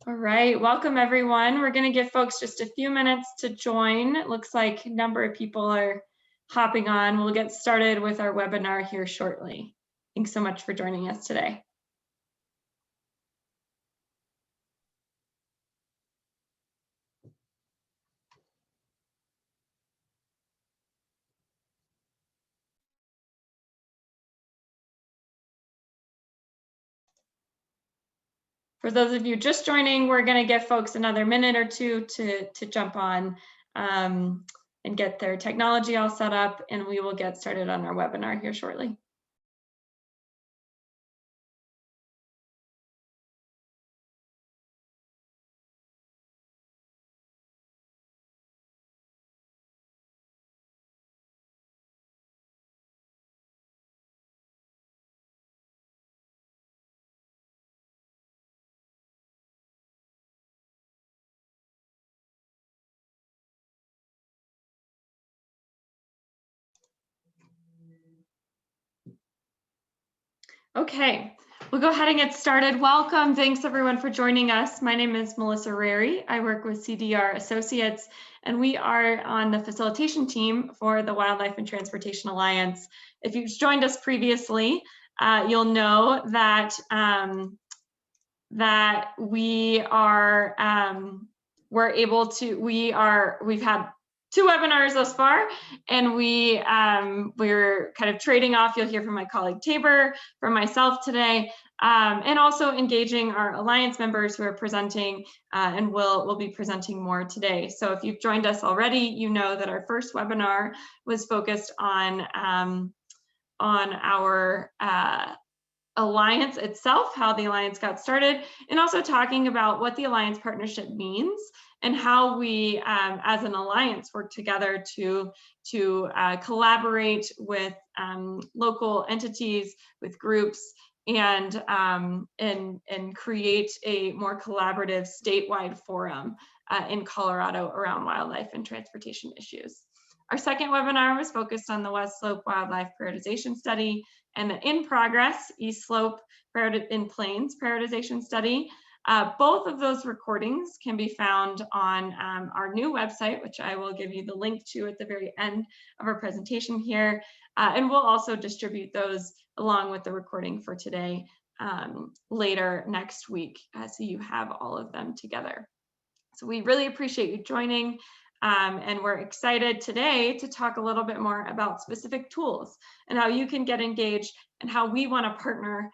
All right, welcome everyone. We're going to give folks just a few minutes to join. It looks like a number of people are hopping on. We'll get started with our webinar here shortly. Thanks so much for joining us today. For those of you just joining, we're going to give folks another minute or two to jump on and get their technology all set up, and we will get started on our webinar here shortly. Okay, we'll go ahead and get started. Welcome. Thanks everyone for joining us. My name is Melissa Rary. I work with CDR Associates, and we are on the facilitation team for the Wildlife and Transportation Alliance. If you've joined us previously, you'll know that we've had 2 webinars thus far, and we're kind of trading off. You'll hear from my colleague Tabor, from myself today, and also engaging our Alliance members who are presenting and will be presenting more today. So if you've joined us already, you know that our first webinar was focused on our Alliance itself, how the Alliance got started, and also talking about what the Alliance partnership means and how we, as an Alliance, work together to collaborate with local entities, with groups, and create a more collaborative statewide forum in Colorado around wildlife and transportation issues. Our second webinar was focused on the West Slope Wildlife Prioritization Study and the in-progress East Slope in Plains Prioritization Study. Both of those recordings can be found on our new website, which I will give you the link to at the very end of our presentation here. And we'll also distribute those along with the recording for today later next week, so you have all of them together. So we really appreciate you joining. And we're excited today to talk a little bit more about specific tools and how you can get engaged and how we want to partner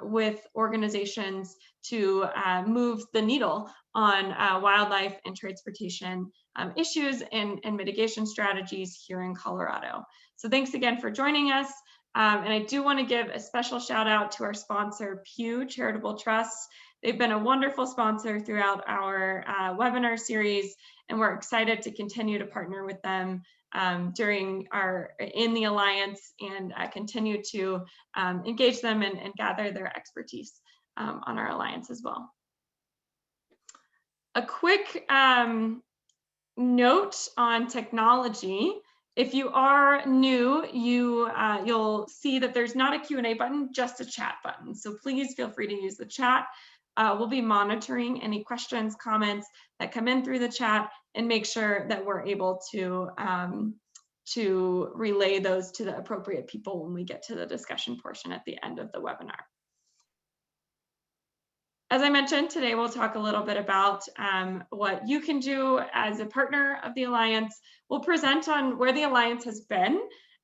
with organizations to move the needle on wildlife and transportation issues and mitigation strategies here in Colorado. So thanks again for joining us. And I do want to give a special shout out to our sponsor, Pew Charitable Trust. They've been a wonderful sponsor throughout our webinar series, and we're excited to continue to partner with them in the Alliance and continue to engage them and gather their expertise on our Alliance as well. A quick note on technology. If you are new, you'll see that there's not a Q&A button, just a chat button. So please feel free to use the chat. We'll be monitoring any questions, comments that come in through the chat and make sure that we're able to relay those to the appropriate people when we get to the discussion portion at the end of the webinar. As I mentioned, today we'll talk a little bit about what you can do as a partner of the Alliance. We'll present on where the Alliance has been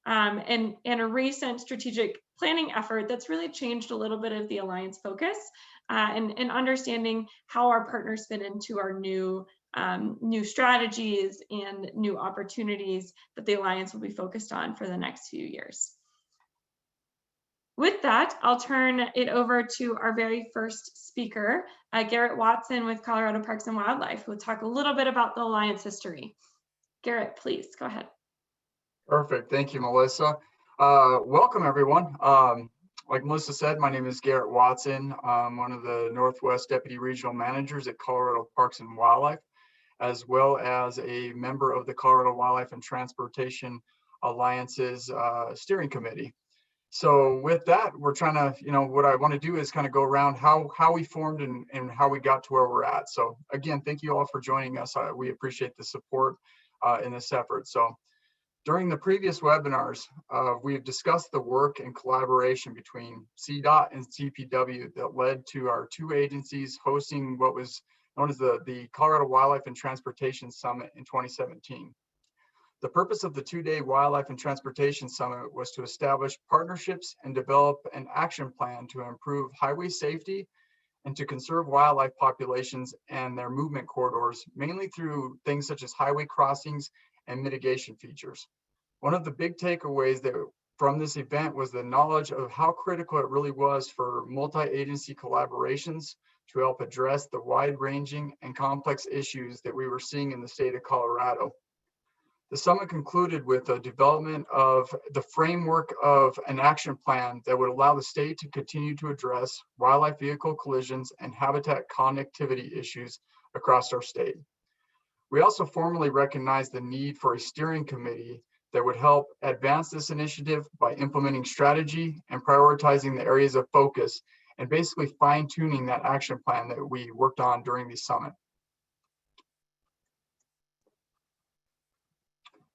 and a recent strategic planning effort that's really changed a little bit of the Alliance focus and understanding how our partners fit into our new strategies and new opportunities that the Alliance will be focused on for the next few years. With that, I'll turn it over to our very first speaker, Garrett Watson with Colorado Parks and Wildlife, who will talk a little bit about the Alliance history. Garrett, please go ahead. Perfect. Thank you, Melissa. Welcome, everyone. Like Melissa said, my name is Garrett Watson. I'm one of the Northwest Deputy Regional Managers at Colorado Parks and Wildlife, as well as a member of the Colorado Wildlife and Transportation Alliance's steering committee. So with that, we're trying to, what I want to do is kind of go around how we formed and how we got to where we're at. So again, thank you all for joining us. We appreciate the support in this effort. So during the previous webinars, we've discussed the work and collaboration between CDOT and CPW that led to our two agencies hosting what was known as the Colorado Wildlife and Transportation Summit in 2017. The purpose of the two-day Wildlife and Transportation Summit was to establish partnerships and develop an action plan to improve highway safety and to conserve wildlife populations and their movement corridors, mainly through things such as highway crossings and mitigation features. One of the big takeaways from this event was the knowledge of how critical it really was for multi-agency collaborations to help address the wide-ranging and complex issues that we were seeing in the state of Colorado. The summit concluded with a development of the framework of an action plan that would allow the state to continue to address wildlife vehicle collisions and habitat connectivity issues across our state. We also formally recognized the need for a steering committee that would help advance this initiative by implementing strategy and prioritizing the areas of focus and basically fine-tuning that action plan that we worked on during the summit.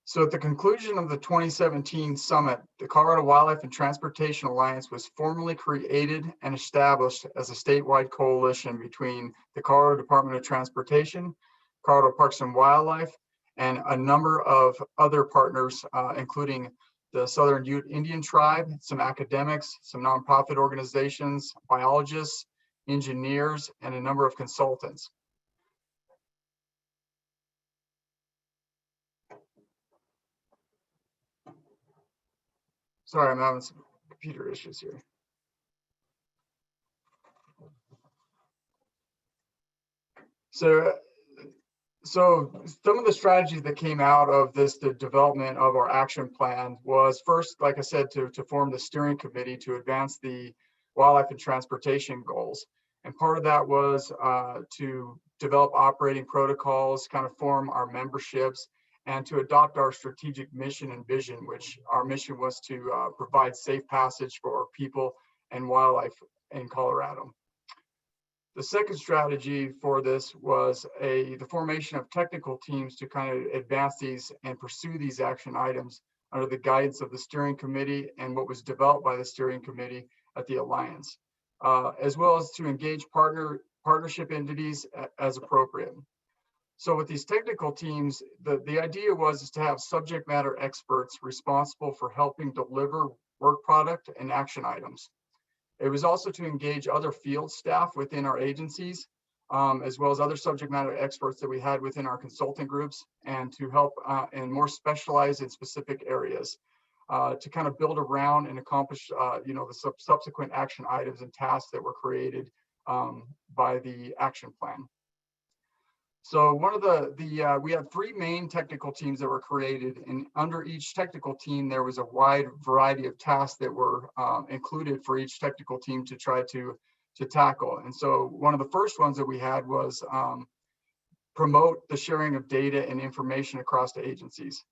So at the conclusion of the 2017 summit, the Colorado Wildlife and Transportation Alliance was formally created and established as a statewide coalition between the Colorado Department of Transportation, Colorado Parks and Wildlife, and a number of other partners, including the Southern Ute Indian Tribe, some academics, some nonprofit organizations, biologists, engineers, and a number of consultants. Sorry, I'm having some computer issues here. So some of the strategies that came out of this, the development of our action plan, was first, like I said, to form the steering committee to advance the wildlife and transportation goals. And part of that was to develop operating protocols, kind of form our memberships, and to adopt our strategic mission and vision, which our mission was to provide safe passage for people and wildlife in Colorado. The second strategy for this was the formation of technical teams to kind of advance these and pursue these action items under the guidance of the steering committee and what was developed by the steering committee at the Alliance, as well as to engage partnership entities as appropriate. So with these technical teams, the idea was to have subject matter experts responsible for helping deliver work product and action items. It was also to engage other field staff within our agencies, as well as other subject matter experts that we had within our consulting groups, and to help in more specialized and specific areas to kind of build around and accomplish the subsequent action items and tasks that were created by the action plan. So one of we had three main technical teams that were created, and under each technical team, there was a wide variety of tasks that were included for each technical team to try to tackle. And so one of the first ones that we had was promote the sharing of data and information across the agencies.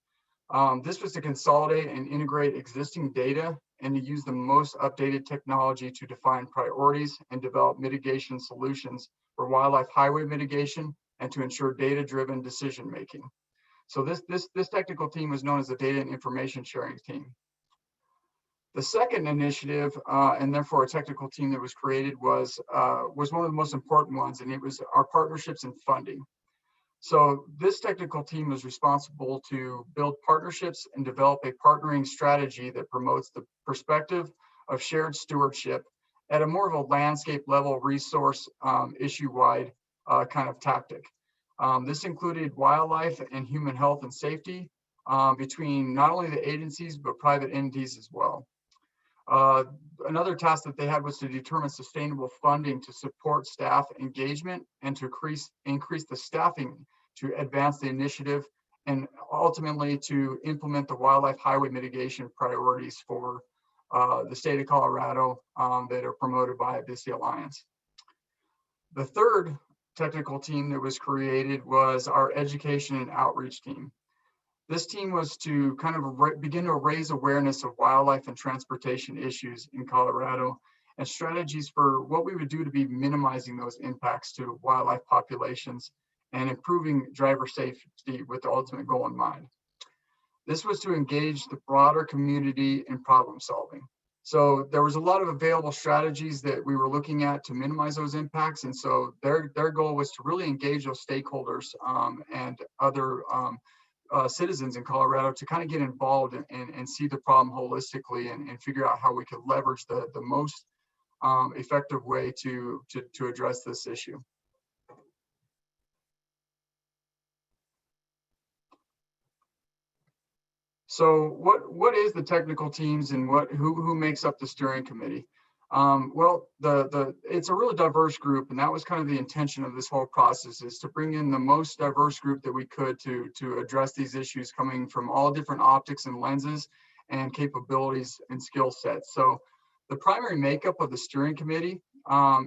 This was to consolidate and integrate existing data and to use the most updated technology to define priorities and develop mitigation solutions for wildlife highway mitigation and to ensure data-driven decision-making. So this technical team was known as the Data and Information Sharing Team. The second initiative, and therefore a technical team that was created, was one of the most important ones, and it was our partnerships and funding. So this technical team was responsible to build partnerships and develop a partnering strategy that promotes the perspective of shared stewardship at a more of a landscape level resource issue-wide kind of tactic. This included wildlife and human health and safety between not only the agencies, but private entities as well. Another task that they had was to determine sustainable funding to support staff engagement and to increase the staffing to advance the initiative and ultimately to implement the wildlife highway mitigation priorities for the state of Colorado that are promoted by the Alliance. The third technical team that was created was our education and outreach team. This team was to kind of begin to raise awareness of wildlife and transportation issues in Colorado and strategies for what we would do to be minimizing those impacts to wildlife populations and improving driver safety with the ultimate goal in mind. This was to engage the broader community in problem solving. So there was a lot of available strategies that we were looking at to minimize those impacts. And so their goal was to really engage those stakeholders and other citizens in Colorado to kind of get involved and see the problem holistically and figure out how we could leverage the most effective way to address this issue. So what is the technical teams and who makes up the steering committee? Well, it's a really diverse group, and that was kind of the intention of this whole process, is to bring in the most diverse group that we could to address these issues coming from all different optics and lenses and capabilities and skill sets. So the primary makeup of the steering committee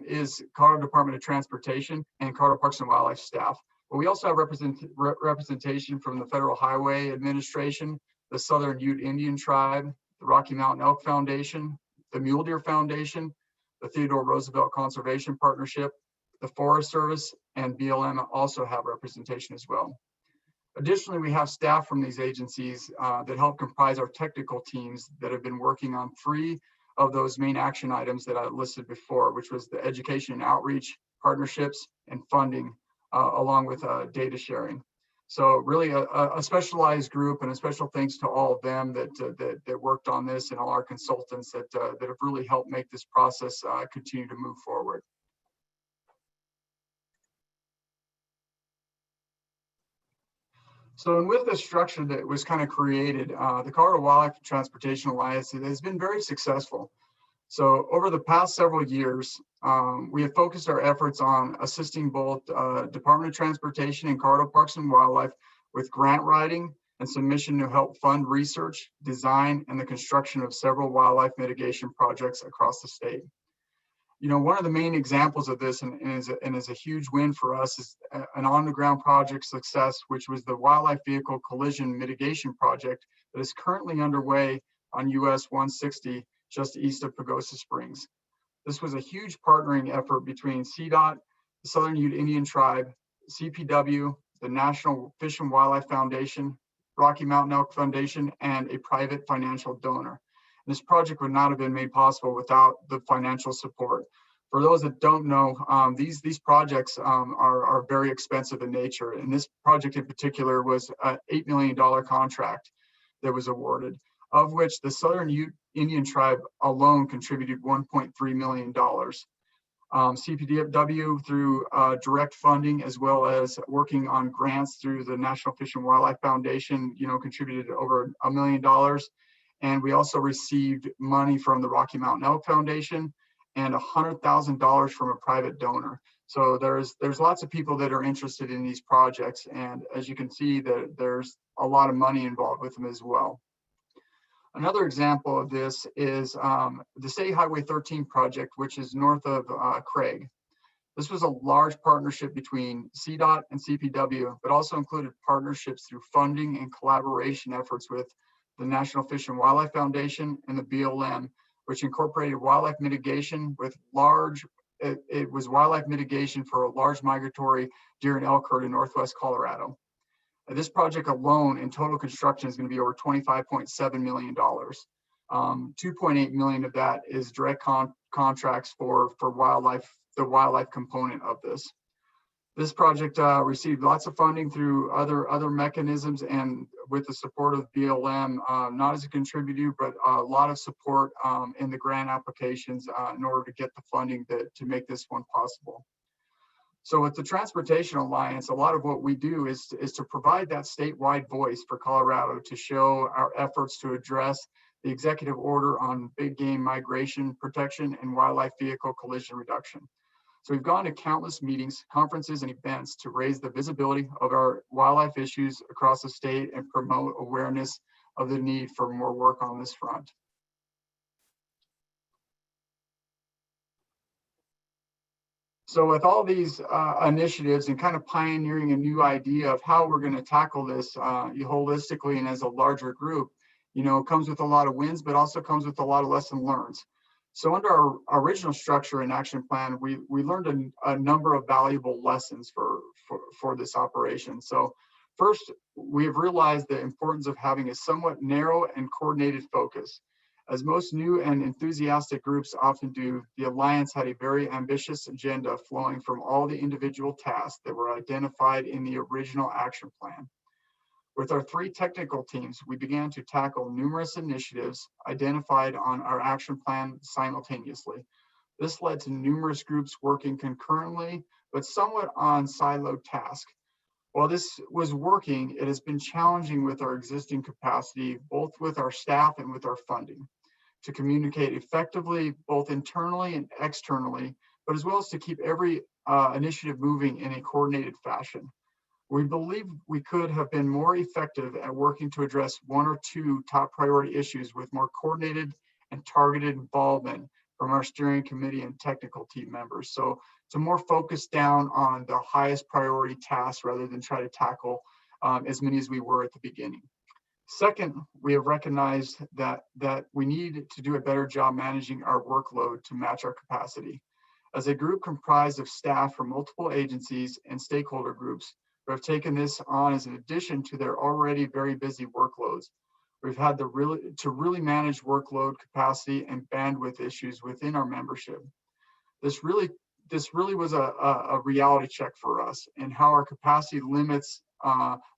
is Colorado Department of Transportation and Colorado Parks and Wildlife staff. But we also have representation from the Federal Highway Administration, the Southern Ute Indian Tribe, the Rocky Mountain Elk Foundation, the Mule Deer Foundation, the Theodore Roosevelt Conservation Partnership, the Forest Service, and BLM also have representation as well. Additionally, we have staff from these agencies that help comprise our technical teams that have been working on 3 of those main action items that I listed before, which was the education and outreach, partnerships, and funding, along with data sharing. So really a specialized group, and a special thanks to all of them that worked on this, and all our consultants that have really helped make this process continue to move forward. So, and with the structure that was kind of created, the Colorado Wildlife Transportation Alliance has been very successful. So over the past several years, we have focused our efforts on assisting both Department of Transportation and Colorado Parks and Wildlife with grant writing and submission to help fund research, design, and the construction of several wildlife mitigation projects across the state. You know, one of the main examples of this, and is a huge win for us, is an on-the-ground project success, which was the Wildlife Vehicle Collision Mitigation Project that is currently underway on US 160, just east of Pagosa Springs. This was a huge partnering effort between CDOT, the Southern Ute Indian Tribe, CPW, the National Fish and Wildlife Foundation, Rocky Mountain Elk Foundation, and a private financial donor. This project would not have been made possible without the financial support. For those that don't know, these projects are very expensive in nature, and this project in particular was an $8 million contract that was awarded, of which the Southern Ute Indian Tribe alone contributed $1.3 million. CPW through direct funding, as well as working on grants through the National Fish and Wildlife Foundation, contributed over $1 million. And we also received money from the Rocky Mountain Elk Foundation and $100,000 from a private donor. So there's lots of people that are interested in these projects, and as you can see, there's a lot of money involved with them as well. Another example of this is the State Highway 13 project, which is north of Craig. This was a large partnership between CDOT and CPW, but also included partnerships through funding and collaboration efforts with the National Fish and Wildlife Foundation and the BLM, which incorporated wildlife mitigation with it was wildlife mitigation for a large migratory deer and elk herd in Northwest Colorado. This project alone in total construction is going to be over $25.7 million. 2.8 million of that is direct contracts for wildlife, the wildlife component of this. This project received lots of funding through other mechanisms, and with the support of BLM, not as a contributor, but a lot of support in the grant applications in order to get the funding to make this one possible. So with the Transportation Alliance, a lot of what we do is to provide that statewide voice for Colorado to show our efforts to address the executive order on big game migration protection and wildlife vehicle collision reduction. So we've gone to countless meetings, conferences, and events to raise the visibility of our wildlife issues across the state and promote awareness of the need for more work on this front. So with all these initiatives and kind of pioneering a new idea of how we're going to tackle this holistically and as a larger group, it comes with a lot of wins, but also comes with a lot of lessons learned. So under our original structure and action plan, we learned a number of valuable lessons for this operation. So first, we have realized the importance of having a somewhat narrow and coordinated focus. As most new and enthusiastic groups often do, the Alliance had a very ambitious agenda flowing from all the individual tasks that were identified in the original action plan. With our 3 technical teams, we began to tackle numerous initiatives identified on our action plan simultaneously. This led to numerous groups working concurrently, but somewhat on siloed tasks. While this was working, it has been challenging with our existing capacity, both with our staff and with our funding, to communicate effectively, both internally and externally, but as well as to keep every initiative moving in a coordinated fashion. We believe we could have been more effective at working to address 1 or 2 top priority issues with more coordinated and targeted involvement from our steering committee and technical team members. So to more focus down on the highest priority tasks rather than try to tackle as many as we were at the beginning. Second, we have recognized that we need to do a better job managing our workload to match our capacity. As a group comprised of staff from multiple agencies and stakeholder groups who have taken this on as an addition to their already very busy workloads, we've had to really manage workload capacity and bandwidth issues within our membership. This really was a reality check for us, and how our capacity limits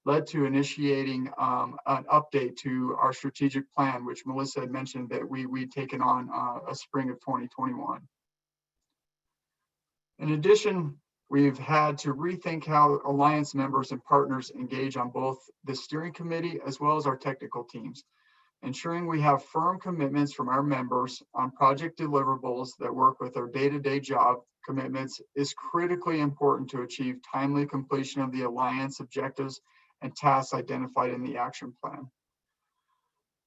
led to initiating an update to our strategic plan, which Melissa had mentioned that we'd taken on a spring of 2021. In addition, we've had to rethink how Alliance members and partners engage on both the steering committee as well as our technical teams, ensuring we have firm commitments from our members on project deliverables that work with our day-to-day job commitments is critically important to achieve timely completion of the Alliance objectives and tasks identified in the action plan.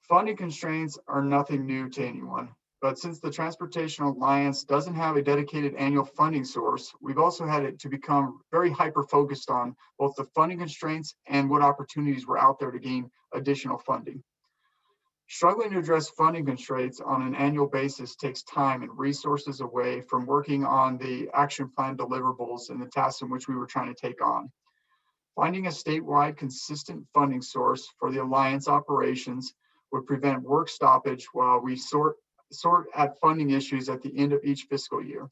Funding constraints are nothing new to anyone, but since the Transportation Alliance doesn't have a dedicated annual funding source, we've also had it to become very hyper-focused on both the funding constraints and what opportunities were out there to gain additional funding. Struggling to address funding constraints on an annual basis takes time and resources away from working on the action plan deliverables and the tasks in which we were trying to take on. Finding a statewide consistent funding source for the Alliance operations would prevent work stoppage while we sort at funding issues at the end of each fiscal year.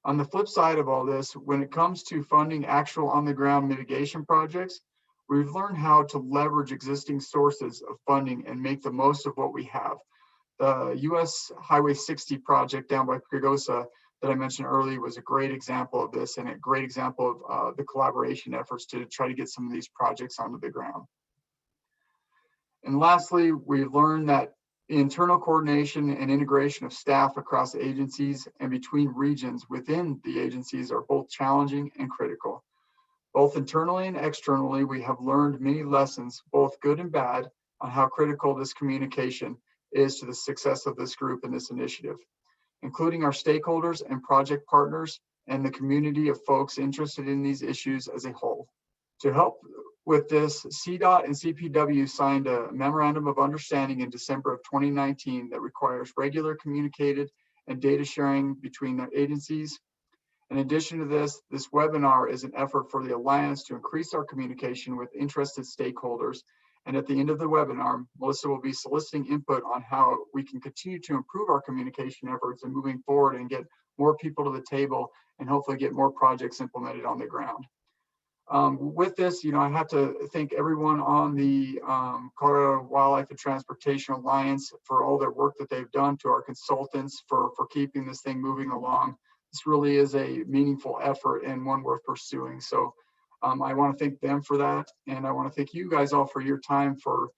On the flip side of all this, when it comes to funding actual on-the-ground mitigation projects, we've learned how to leverage existing sources of funding and make the most of what we have. The US Highway 60 project down by Pagosa that I mentioned earlier was a great example of this, and a great example of the collaboration efforts to try to get some of these projects onto the ground. And lastly, we've learned that internal coordination and integration of staff across agencies and between regions within the agencies are both challenging and critical. Both internally and externally, we have learned many lessons, both good and bad, on how critical this communication is to the success of this group and this initiative, including our stakeholders and project partners and the community of folks interested in these issues as a whole. To help with this, CDOT and CPW signed a memorandum of understanding in December of 2019 that requires regular communicated and data sharing between the agencies. In addition to this webinar is an effort for the Alliance to increase our communication with interested stakeholders. And at the end of the webinar, Melissa will be soliciting input on how we can continue to improve our communication efforts and moving forward and get more people to the table and hopefully get more projects implemented on the ground. With this, I have to thank everyone on the Colorado Wildlife and Transportation Alliance for all their work that they've done, to our consultants for keeping this thing moving along. This really is a meaningful effort and one worth pursuing. So I want to thank them for that. And I want to thank you guys all for your time for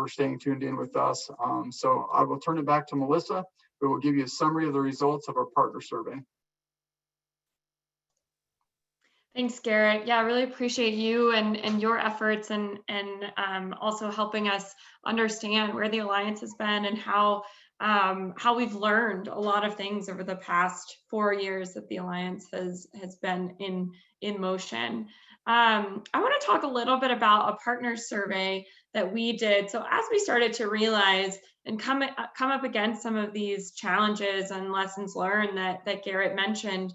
staying tuned in with us. So I will turn it back to Melissa, who will give you a summary of the results of our partner survey. Thanks, Garrett. Yeah, I really appreciate you and your efforts and also helping us understand where the Alliance has been and how we've learned a lot of things over the past 4 years that the Alliance has been in motion. I want to talk a little bit about a partner survey that we did. So as we started to realize and come up against some of these challenges and lessons learned that Garrett mentioned,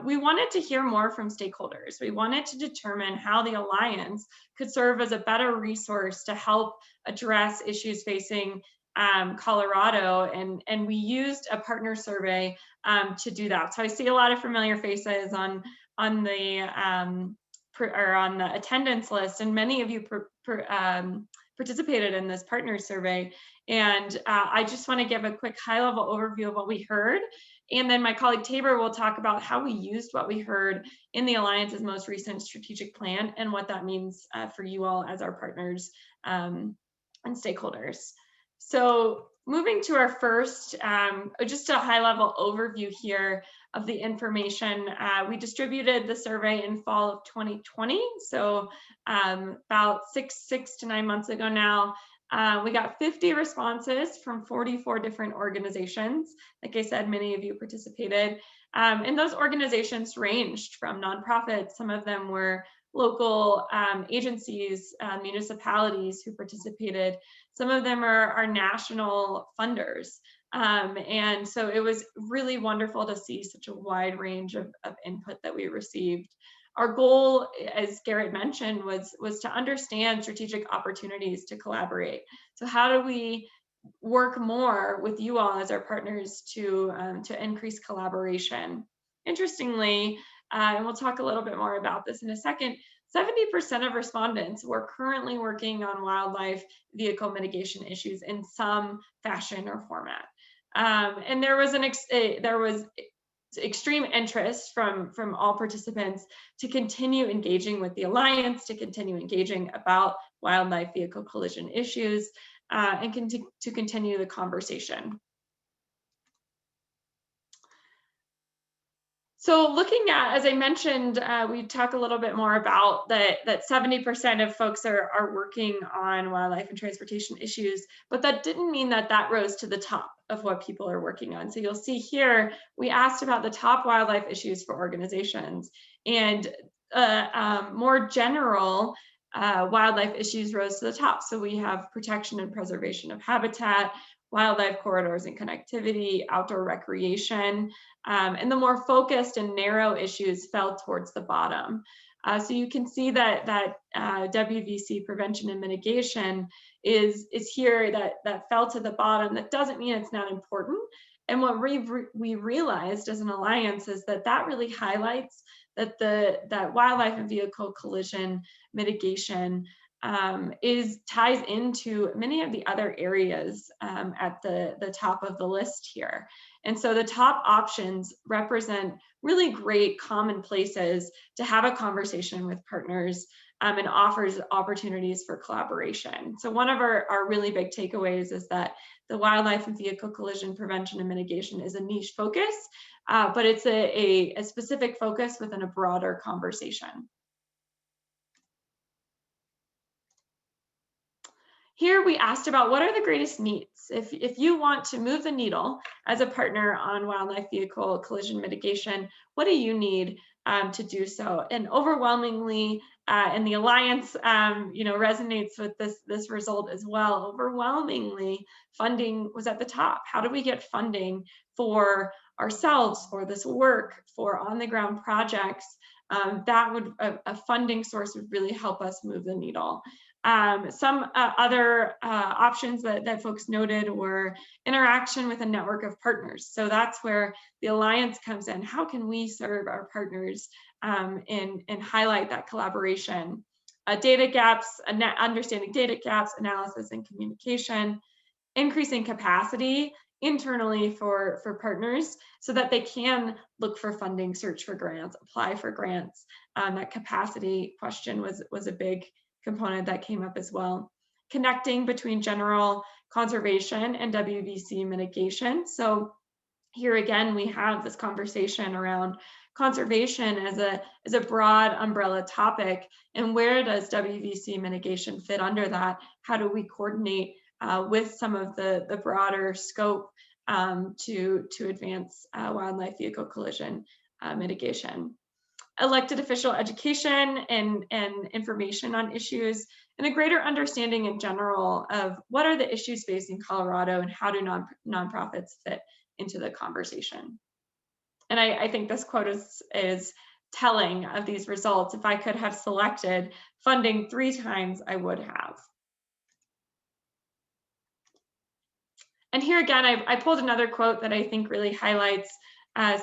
we wanted to hear more from stakeholders. We wanted to determine how the Alliance could serve as a better resource to help address issues facing Colorado, and we used a partner survey to do that. So I see a lot of familiar faces on the on the attendance list, and many of you participated in this partner survey. And I just want to give a quick high-level overview of what we heard. And then my colleague Tabor will talk about how we used what we heard in the Alliance's most recent strategic plan and what that means for you all as our partners and stakeholders. So moving to our first, just a high-level overview here of the information. We distributed the survey in fall of 2020, so about six to 9 months ago now. We got 50 responses from 44 different organizations. Like I said, many of you participated. And those organizations ranged from nonprofits. Some of them were local agencies, municipalities who participated. Some of them are national funders. And so it was really wonderful to see such a wide range of input that we received. Our goal, as Garrett mentioned, was to understand strategic opportunities to collaborate. So how do we work more with you all as our partners to increase collaboration? Interestingly, and we'll talk a little bit more about this in a second, 70% of respondents were currently working on wildlife vehicle mitigation issues in some fashion or format. And there was extreme interest from all participants to continue engaging with the Alliance, to continue engaging about wildlife vehicle collision issues, and to continue the conversation. So looking at, as I mentioned, we talk a little bit more about that 70% of folks are working on wildlife and transportation issues, but that didn't mean that rose to the top of what people are working on. So you'll see here, we asked about the top wildlife issues for organizations, and more general wildlife issues rose to the top. So we have protection and preservation of habitat, wildlife corridors and connectivity, outdoor recreation, and the more focused and narrow issues fell towards the bottom. So you can see that WVC prevention and mitigation is here that fell to the bottom. That doesn't mean it's not important. And what we realized as an Alliance is that really highlights that wildlife and vehicle collision mitigation ties into many of the other areas at the top of the list here. And so the top options represent really great common places to have a conversation with partners and offers opportunities for collaboration. So one of our really big takeaways is that the wildlife and vehicle collision prevention and mitigation is a niche focus, but it's a specific focus within a broader conversation. Here we asked about what are the greatest needs. If you want to move the needle as a partner on wildlife vehicle collision mitigation, what do you need to do so? And overwhelmingly, and the Alliance resonates with this result as well. Overwhelmingly, funding was at the top. How do we get funding for ourselves, for this work, for on-the-ground projects? A funding source would really help us move the needle. Some other options that folks noted were interaction with a network of partners. So that's where the Alliance comes in. How can we serve our partners and highlight that collaboration? Data gaps, understanding data gaps, analysis and communication, increasing capacity internally for partners so that they can look for funding, search for grants, apply for grants. That capacity question was a big component that came up as well. Connecting between general conservation and WVC mitigation. So here again, we have this conversation around conservation as a broad umbrella topic, and where does WVC mitigation fit under that? How do we coordinate with some of the broader scope to advance wildlife vehicle collision mitigation? Elected official education and information on issues, and a greater understanding in general of what are the issues facing Colorado and how do nonprofits fit into the conversation. And I think this quote is telling of these results. If I could have selected funding 3 times, I would have. And here again, I pulled another quote that I think really highlights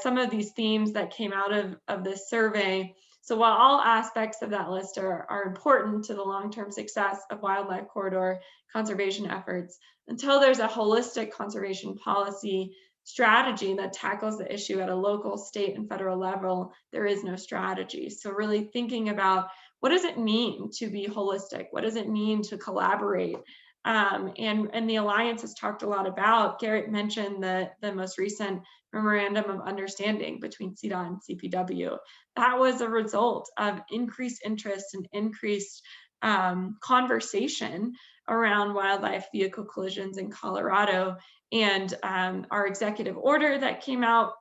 some of these themes that came out of this survey. So while all aspects of that list are important to the long-term success of wildlife corridor conservation efforts, until there's a holistic conservation policy strategy that tackles the issue at a local, state, and federal level, there is no strategy. So really thinking about, what does it mean to be holistic? What does it mean to collaborate? And the Alliance has talked a lot about, Garrett mentioned the most recent memorandum of understanding between CDOT and CPW. That was a result of increased interest and increased conversation around wildlife vehicle collisions in Colorado. And our executive order that came out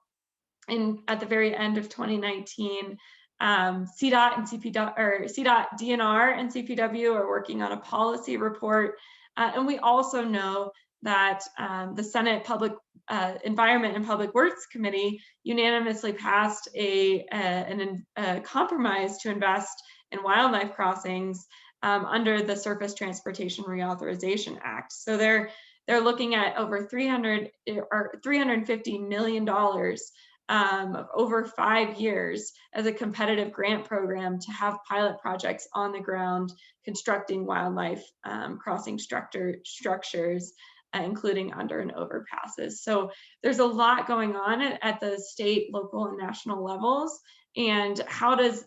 at the very end of 2019, CDOT and CDOT, DNR and CPW are working on a policy report. And we also know that the Senate Environment and Public Works Committee unanimously passed a compromise to invest in wildlife crossings under the Surface Transportation Reauthorization Act. So they're looking at over $350 million over 5 years as a competitive grant program to have pilot projects on the ground constructing wildlife crossing structures, including under and overpasses. So there's a lot going on at the state, local, and national levels. And how does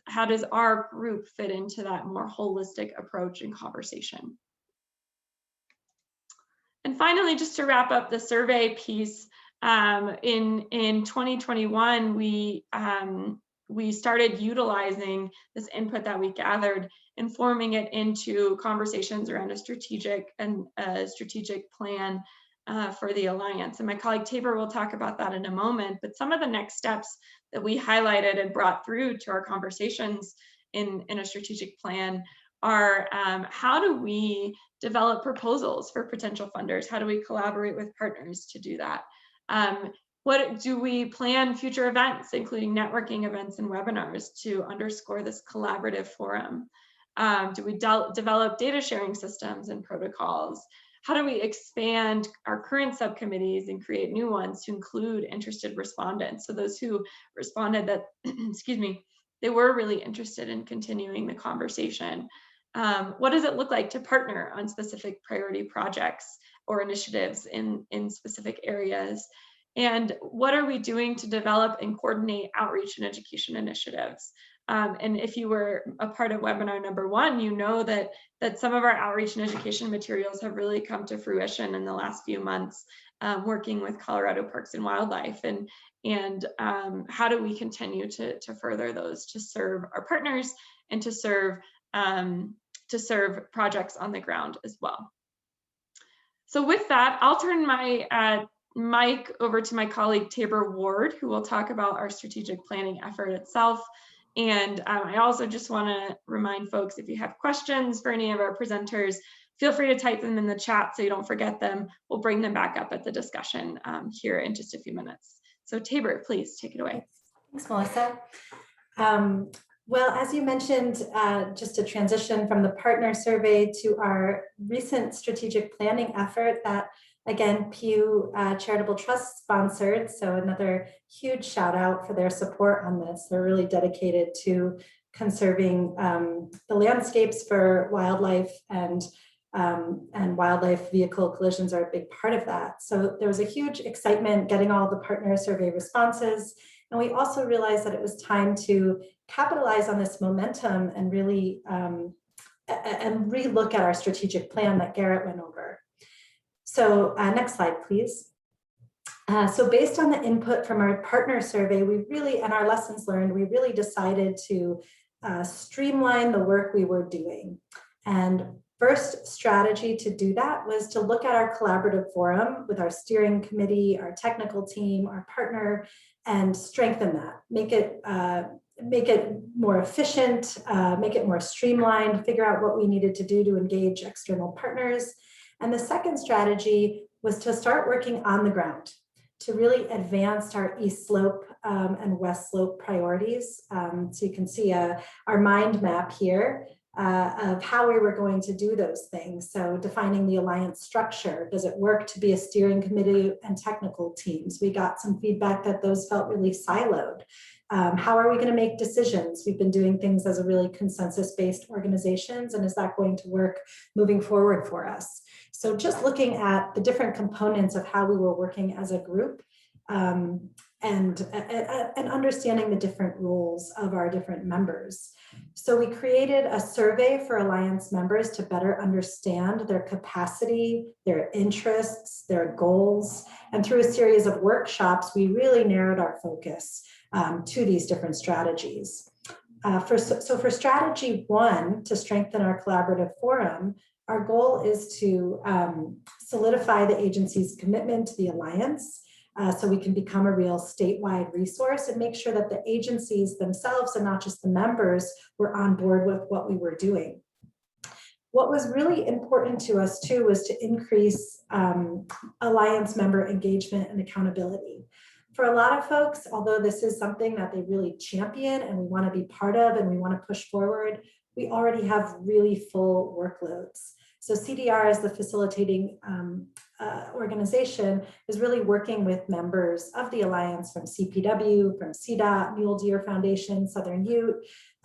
our group fit into that more holistic approach and conversation? And finally, just to wrap up the survey piece, in 2021, we started utilizing this input that we gathered and forming it into conversations around a strategic plan for the Alliance. And my colleague Tabor will talk about that in a moment, but some of the next steps that we highlighted and brought through to our conversations in a strategic plan are how do we develop proposals for potential funders? How do we collaborate with partners to do that? What do we plan future events, including networking events and webinars, to underscore this collaborative forum? Do we develop data sharing systems and protocols? How do we expand our current subcommittees and create new ones to include interested respondents? So those who responded that, excuse me, they were really interested in continuing the conversation. What does it look like to partner on specific priority projects or initiatives in specific areas? And what are we doing to develop and coordinate outreach and education initiatives? And if you were a part of webinar number 1, you know that some of our outreach and education materials have really come to fruition in the last few months, working with Colorado Parks and Wildlife. And how do we continue to further those to serve our partners and to serve projects on the ground as well. So with that, I'll turn my mic over to my colleague Tabor Ward, who will talk about our strategic planning effort itself. And I also just want to remind folks, if you have questions for any of our presenters, feel free to type them in the chat so you don't forget them. We'll bring them back up at the discussion here in just a few minutes. So Tabor, please take it away. Thanks, Melissa. Well, as you mentioned, just a transition from the partner survey to our recent strategic planning effort that, again, Pew Charitable Trust sponsored. So another huge shout out for their support on this. They're really dedicated to conserving the landscapes for wildlife, and wildlife vehicle collisions are a big part of that. So there was a huge excitement getting all the partner survey responses. And we also realized that it was time to capitalize on this momentum and really and relook at our strategic plan that Garrett went over. So next slide, please. So based on the input from our partner survey, and our lessons learned, we really decided to streamline the work we were doing. And first strategy to do that was to look at our collaborative forum with our steering committee, our technical team, our partner, and strengthen that, make it more efficient, make it more streamlined, figure out what we needed to do to engage external partners. And the second strategy was to start working on the ground, to really advance our East Slope and West Slope priorities. So you can see our mind map here of how we were going to do those things. So defining the alliance structure, does it work to be a steering committee and technical teams? We got some feedback that those felt really siloed. How are we going to make decisions? We've been doing things as a really consensus-based organizations, and is that going to work moving forward for us? So just looking at the different components of how we were working as a group, and understanding the different roles of our different members. So we created a survey for Alliance members to better understand their capacity, their interests, their goals, and through a series of workshops, we really narrowed our focus to these different strategies. For strategy 1, to strengthen our collaborative forum, our goal is to solidify the agency's commitment to the Alliance, so we can become a real statewide resource and make sure that the agencies themselves and not just the members were on board with what we were doing. What was really important to us too was to increase Alliance member engagement and accountability. For a lot of folks, although this is something that they really champion and we want to be part of and we want to push forward, we already have really full workloads. So CDR, as the facilitating organization, is really working with members of the Alliance from CPW, from CDOT, Mule Deer Foundation, Southern Ute,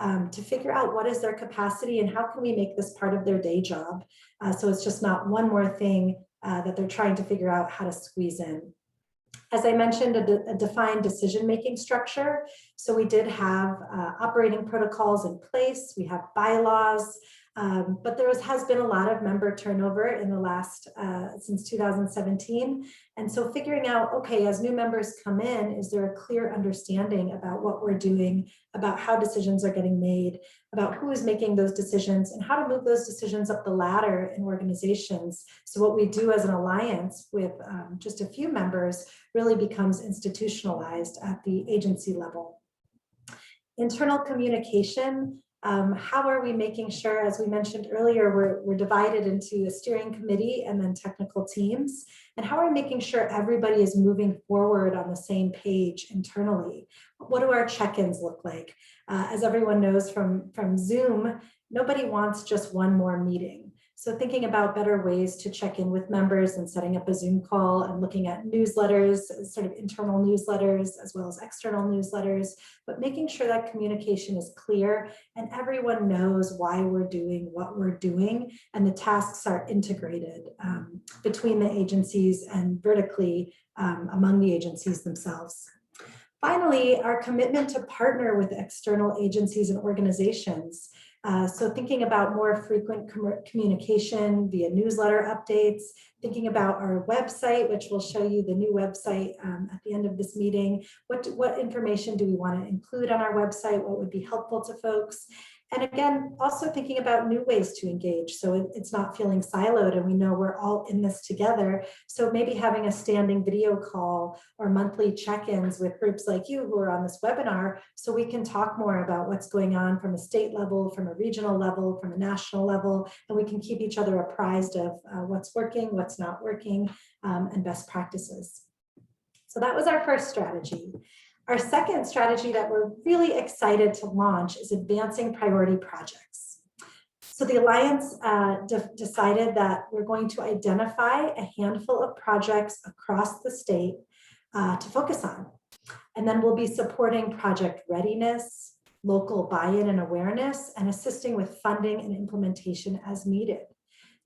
to figure out what is their capacity and how can we make this part of their day job. So it's just not one more thing that they're trying to figure out how to squeeze in. As I mentioned, a defined decision-making structure. So we did have operating protocols in place. We have bylaws, but there has been a lot of member turnover in the last, since 2017. And so figuring out, okay, as new members come in, is there a clear understanding about what we're doing, about how decisions are getting made, about who is making those decisions, and how to move those decisions up the ladder in organizations. So what we do as an alliance with just a few members really becomes institutionalized at the agency level. Internal communication. How are we making sure, as we mentioned earlier, we're divided into a steering committee and then technical teams, and how are we making sure everybody is moving forward on the same page internally? What do our check-ins look like? As everyone knows from Zoom, nobody wants just one more meeting. So thinking about better ways to check in with members and setting up a Zoom call and looking at newsletters, sort of internal newsletters, as well as external newsletters, but making sure that communication is clear and everyone knows why we're doing what we're doing and the tasks are integrated between the agencies and vertically among the agencies themselves. Finally, our commitment to partner with external agencies and organizations. So thinking about more frequent communication via newsletter updates, thinking about our website, which will show you the new website at the end of this meeting. What information do we want to include on our website? What would be helpful to folks? And again, also thinking about new ways to engage. So it's not feeling siloed and we know we're all in this together. So maybe having a standing video call or monthly check-ins with groups like you who are on this webinar, so we can talk more about what's going on from a state level, from a regional level, from a national level, and we can keep each other apprised of what's working, what's not working, and best practices. So that was our first strategy. Our second strategy that we're really excited to launch is advancing priority projects. So the Alliance decided that we're going to identify a handful of projects across the state to focus on. And then we'll be supporting project readiness, local buy-in and awareness, and assisting with funding and implementation as needed.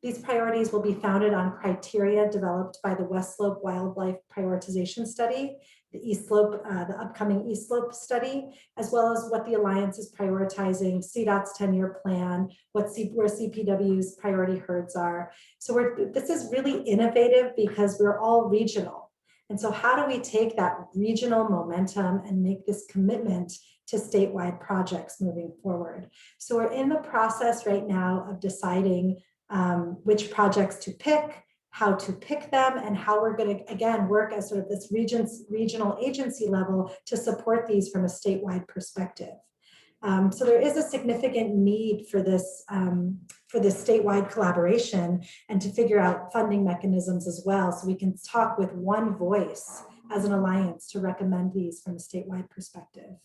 These priorities will be founded on criteria developed by the West Slope Wildlife Prioritization Study, the East Slope, the upcoming East Slope study, as well as what the Alliance is prioritizing, CDOT's 10-year plan, where CPW's priority herds are. So this is really innovative because we're all regional. And so how do we take that regional momentum and make this commitment to statewide projects moving forward? So we're in the process right now of deciding which projects to pick, how to pick them, and how we're going to, again, work as sort of this regional agency level to support these from a statewide perspective. So there is a significant need for this statewide collaboration and to figure out funding mechanisms as well, so we can talk with one voice as an alliance to recommend these from a statewide perspective.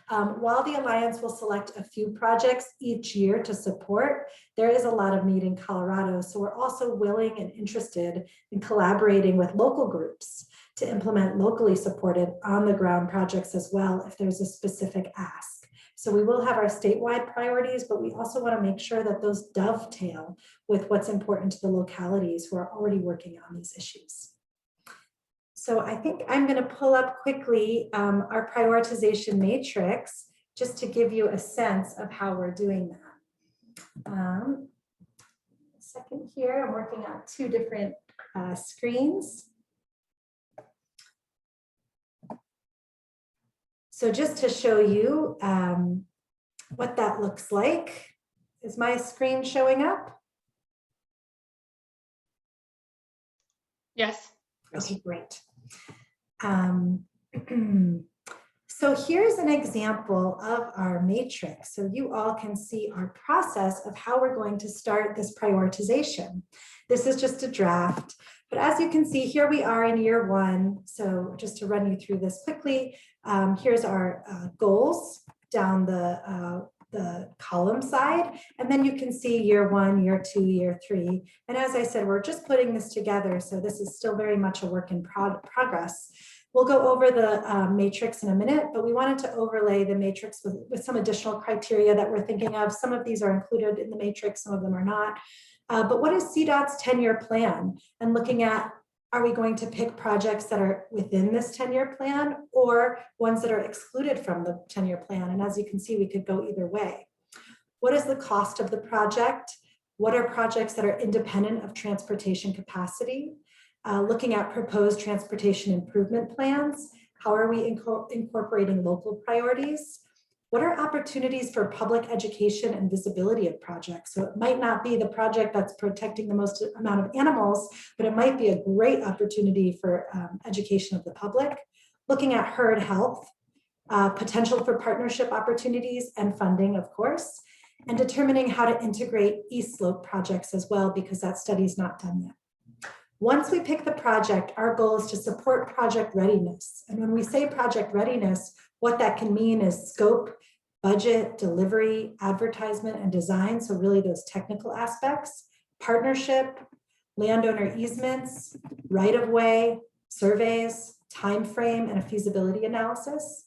While the Alliance will select a few projects each year to support, there is a lot of need in Colorado. So we're also willing and interested in collaborating with local groups to implement locally supported on the ground projects as well, if there's a specific ask. So we will have our statewide priorities, but we also want to make sure that those dovetail with what's important to the localities who are already working on these issues. So I think I'm going to pull up quickly our prioritization matrix just to give you a sense of how we're doing that. A second here, I'm working on two different screens. So just to show you what that looks like, is my screen showing up? Yes. Okay, great. So here's an example of our matrix. So you all can see our process of how we're going to start this prioritization. This is just a draft, but as you can see, here we are in year one. So just to run you through this quickly, here's our goals down the column side, and then you can see year one, year two, year three. And as I said, we're just putting this together, so this is still very much a work in progress. We'll go over the matrix in a minute, but we wanted to overlay the matrix with some additional criteria that we're thinking of. Some of these are included in the matrix, some of them are not. But what is CDOT's 10-year plan? And looking at, are we going to pick projects that are within this 10-year plan or ones that are excluded from the 10-year plan? And as you can see, we could go either way. What is the cost of the project? What are projects that are independent of transportation capacity? Looking at proposed transportation improvement plans. How are we incorporating local priorities? What are opportunities for public education and visibility of projects? So it might not be the project that's protecting the most amount of animals, but it might be a great opportunity for education of the public. Looking at herd health, potential for partnership opportunities and funding, of course, and determining how to integrate East Slope projects as well, because that study is not done yet. Once we pick the project, our goal is to support project readiness. And when we say project readiness, what that can mean is scope, budget, delivery, advertisement, and design. So really those technical aspects, partnership, landowner easements, right-of-way, surveys, time frame, and a feasibility analysis.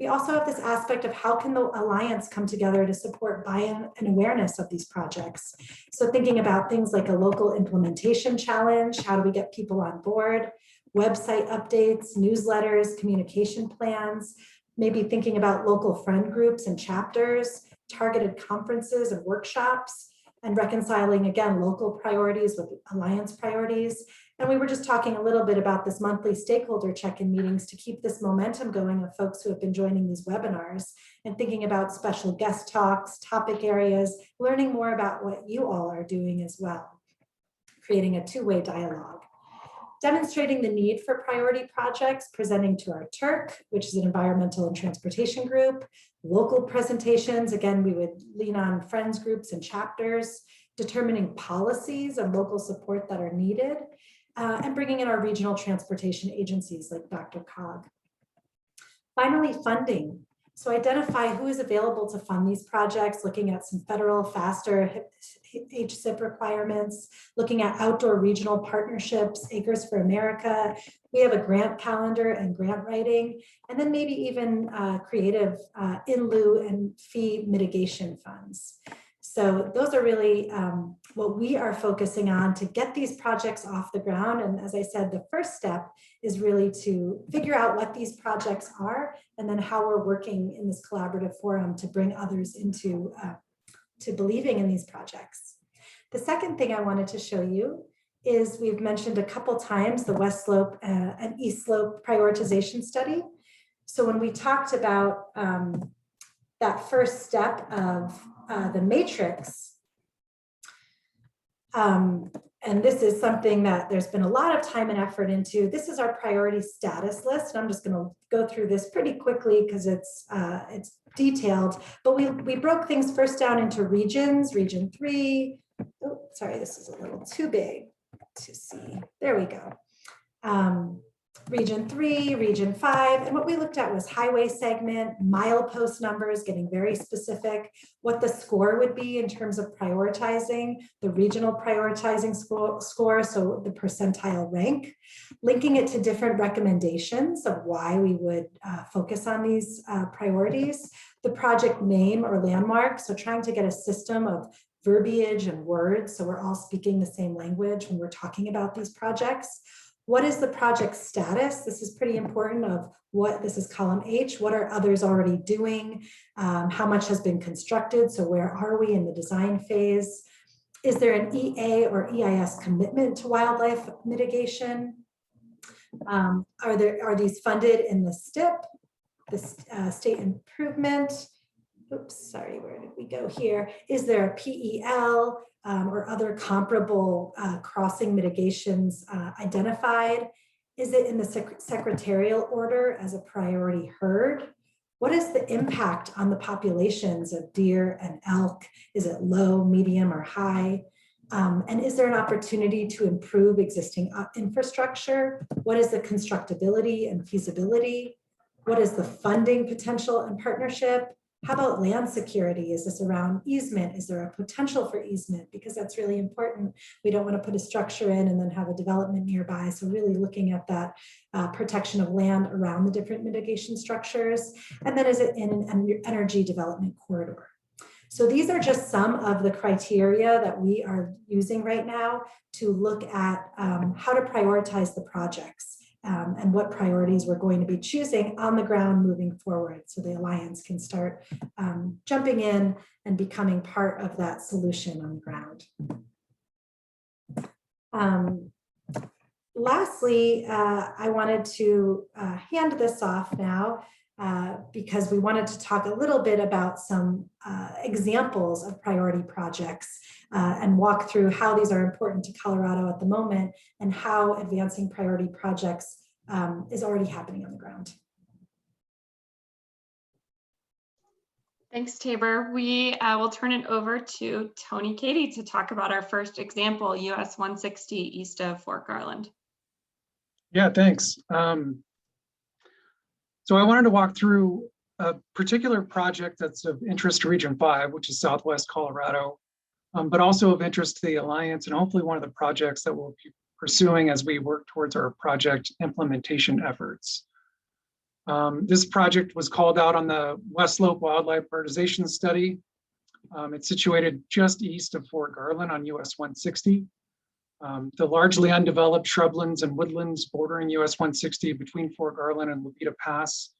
We also have this aspect of how can the Alliance come together to support buy-in and awareness of these projects. So thinking about things like a local implementation challenge, how do we get people on board, website updates, newsletters, communication plans, maybe thinking about local friend groups and chapters, targeted conferences and workshops, and reconciling, again, local priorities with Alliance priorities. And we were just talking a little bit about this monthly stakeholder check-in meetings to keep this momentum going of folks who have been joining these webinars and thinking about special guest talks, topic areas, learning more about what you all are doing as well, creating a two-way dialogue. Demonstrating the need for priority projects, presenting to our TURC, which is an environmental and transportation group, local presentations, again, we would lean on friends groups and chapters, determining policies and local support that are needed, and bringing in our regional transportation agencies like DRCOG. Finally, funding. So identify who is available to fund these projects, looking at some federal, faster HSIP requirements, looking at outdoor regional partnerships, Acres for America. We have a grant calendar and grant writing, and then maybe even creative in lieu and fee mitigation funds. So those are really what we are focusing on to get these projects off the ground. And as I said, the first step is really to figure out what these projects are and then how we're working in this collaborative forum to bring others into to believing in these projects. The second thing I wanted to show you is we've mentioned a couple times the West Slope and East Slope prioritization study. So when we talked about that first step of the matrix, and this is something that there's been a lot of time and effort into. This is our priority status list. And I'm just going to go through this pretty quickly because it's detailed, but we broke things first down into regions, region 3. Oh, sorry, this is a little too big to see. There we go. Region 3, region 5, and what we looked at was highway segment, milepost numbers, getting very specific, what the score would be in terms of prioritizing, the regional prioritizing score, so the percentile rank, linking it to different recommendations of why we would focus on these priorities, the project name or landmark, so trying to get a system of verbiage and words, so we're all speaking the same language when we're talking about these projects. What is the project status? This is pretty important of what, this is column H, what are others already doing? How much has been constructed? So where are we in the design phase? Is there an EA or EIS commitment to wildlife mitigation? Are these funded in the STIP, the state improvement? Oops, sorry, where did we go here? Is there a PEL or other comparable crossing mitigations identified? Is it in the secretarial order as a priority herd? What is the impact on the populations of deer and elk? Is it low, medium, or high? And is there an opportunity to improve existing infrastructure? What is the constructability and feasibility? What is the funding potential and partnership? How about land security? Is this around easement? Is there a potential for easement? Because that's really important. We don't want to put a structure in and then have a development nearby. So really looking at that protection of land around the different mitigation structures. And then is it in an energy development corridor? So these are just some of the criteria that we are using right now to look at how to prioritize the projects. And what priorities we're going to be choosing on the ground moving forward, so the Alliance can start jumping in and becoming part of that solution on the ground. Lastly, I wanted to hand this off now because we wanted to talk a little bit about some examples of priority projects and walk through how these are important to Colorado at the moment and how advancing priority projects is already happening on the ground. Thanks, Tabor. We will turn it over to Tony Katie to talk about our first example, US 160 east of Fort Garland. Yeah, thanks. So I wanted to walk through a particular project that's of interest to Region 5, which is Southwest Colorado, but also of interest to the Alliance, and hopefully one of the projects that we'll be pursuing as we work towards our project implementation efforts. This project was called out on the West Slope Wildlife Prioritization Study. It's situated just east of Fort Garland on US 160. The largely undeveloped shrublands and woodlands bordering US 160 between Fort Garland and Levita Pass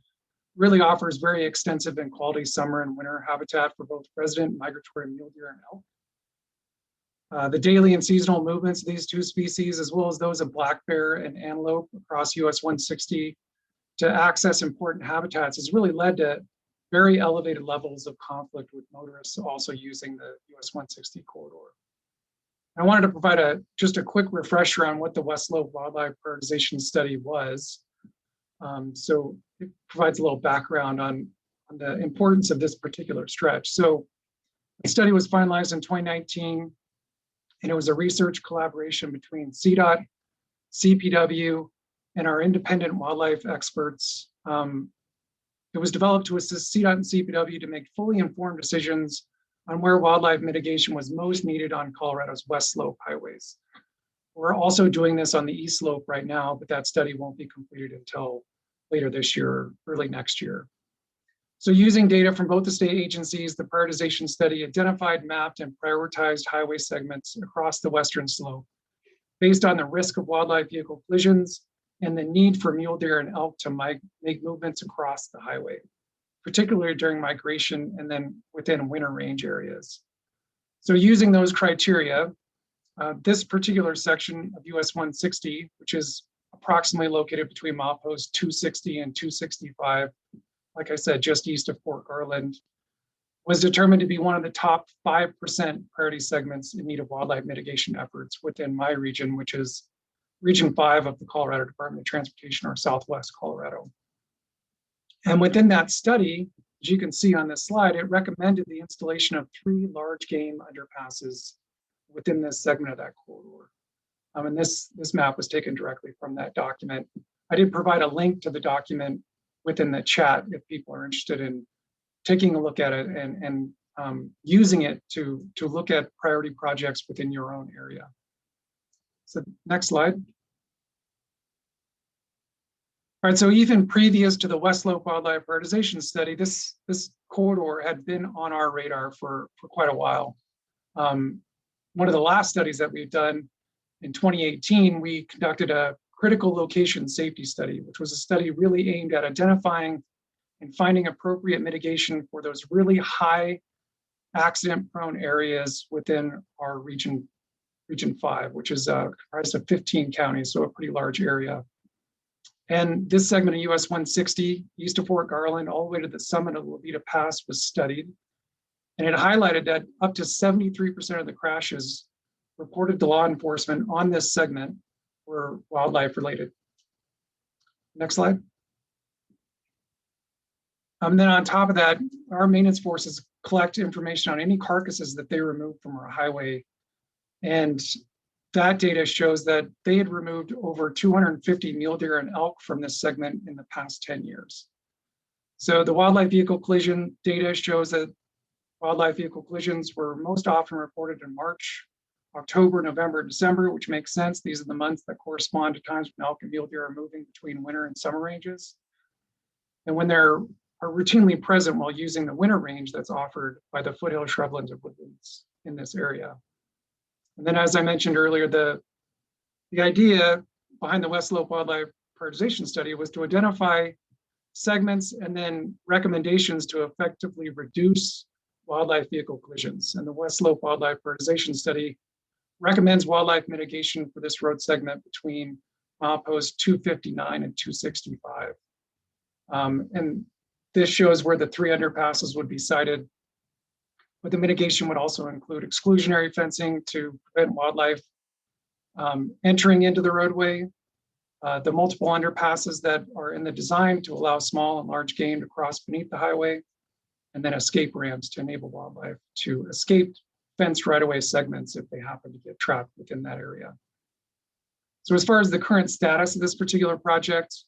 really offers very extensive and quality summer and winter habitat for both resident migratory mule deer and elk. The daily and seasonal movements of these two species, as well as those of black bear and antelope across US 160 to access important habitats, has really led to very elevated levels of conflict with motorists also using the US 160 corridor. I wanted to provide just a quick refresher on what the West Slope Wildlife Prioritization Study was. So it provides a little background on the importance of this particular stretch. So the study was finalized in 2019, and it was a research collaboration between CDOT, CPW, and our independent wildlife experts. It was developed to assist CDOT and CPW to make fully informed decisions on where wildlife mitigation was most needed on Colorado's West Slope highways. We're also doing this on the East Slope right now, but that study won't be completed until later this year, early next year. So using data from both the state agencies, the prioritization study identified, mapped, and prioritized highway segments across the Western Slope based on the risk of wildlife vehicle collisions and the need for mule deer and elk to make movements across the highway, particularly during migration and then within winter range areas. So using those criteria, This particular section of US 160, which is approximately located between milepost 260 and 265, like I said, just east of Fort Garland, was determined to be one of the top 5% priority segments in need of wildlife mitigation efforts within my region, which is Region 5 of the Colorado Department of Transportation, or Southwest Colorado. And within that study, as you can see on this slide, it recommended the installation of 3 large game underpasses within this segment of that corridor. And this map was taken directly from that document. I did provide a link to the document within the chat if people are interested in taking a look at it and using it to look at priority projects within your own area. So next slide. All right, so even previous to the West Slope Wildlife Prioritization Study, this corridor had been on our radar for quite a while. One of the last studies that we've done in 2018, we conducted a critical location safety study, which was a study really aimed at identifying and finding appropriate mitigation for those really high accident-prone areas within our region 5, which is comprised of 15 counties, so a pretty large area. And this segment of US 160, east of Fort Garland, all the way to the summit of Levita Pass was studied. And it highlighted that up to 73% of the crashes reported to law enforcement on this segment were wildlife related. Next slide. Then on top of that, our maintenance forces collect information on any carcasses that they remove from our highway. And that data shows that they had removed over 250 mule deer and elk from this segment in the past 10 years. So the wildlife vehicle collision data shows that wildlife vehicle collisions were most often reported in March, October, November, December, which makes sense. These are the months that correspond to times when elk and mule deer are moving between winter and summer ranges. And when they're routinely present while using the winter range that's offered by the foothill shrublands of woodlands in this area. And then, as I mentioned earlier, the idea behind the West Slope Wildlife Prioritization Study was to identify segments and then recommendations to effectively reduce wildlife vehicle collisions. And the West Slope Wildlife Prioritization Study recommends wildlife mitigation for this road segment between milepost 259 and 265. And this shows where the 3 underpasses would be sited, but the mitigation would also include exclusionary fencing to prevent wildlife entering into the roadway, the multiple underpasses that are in the design to allow small and large game to cross beneath the highway, and then escape ramps to enable wildlife to escape fenced right-of-way segments if they happen to get trapped within that area. So as far as the current status of this particular project,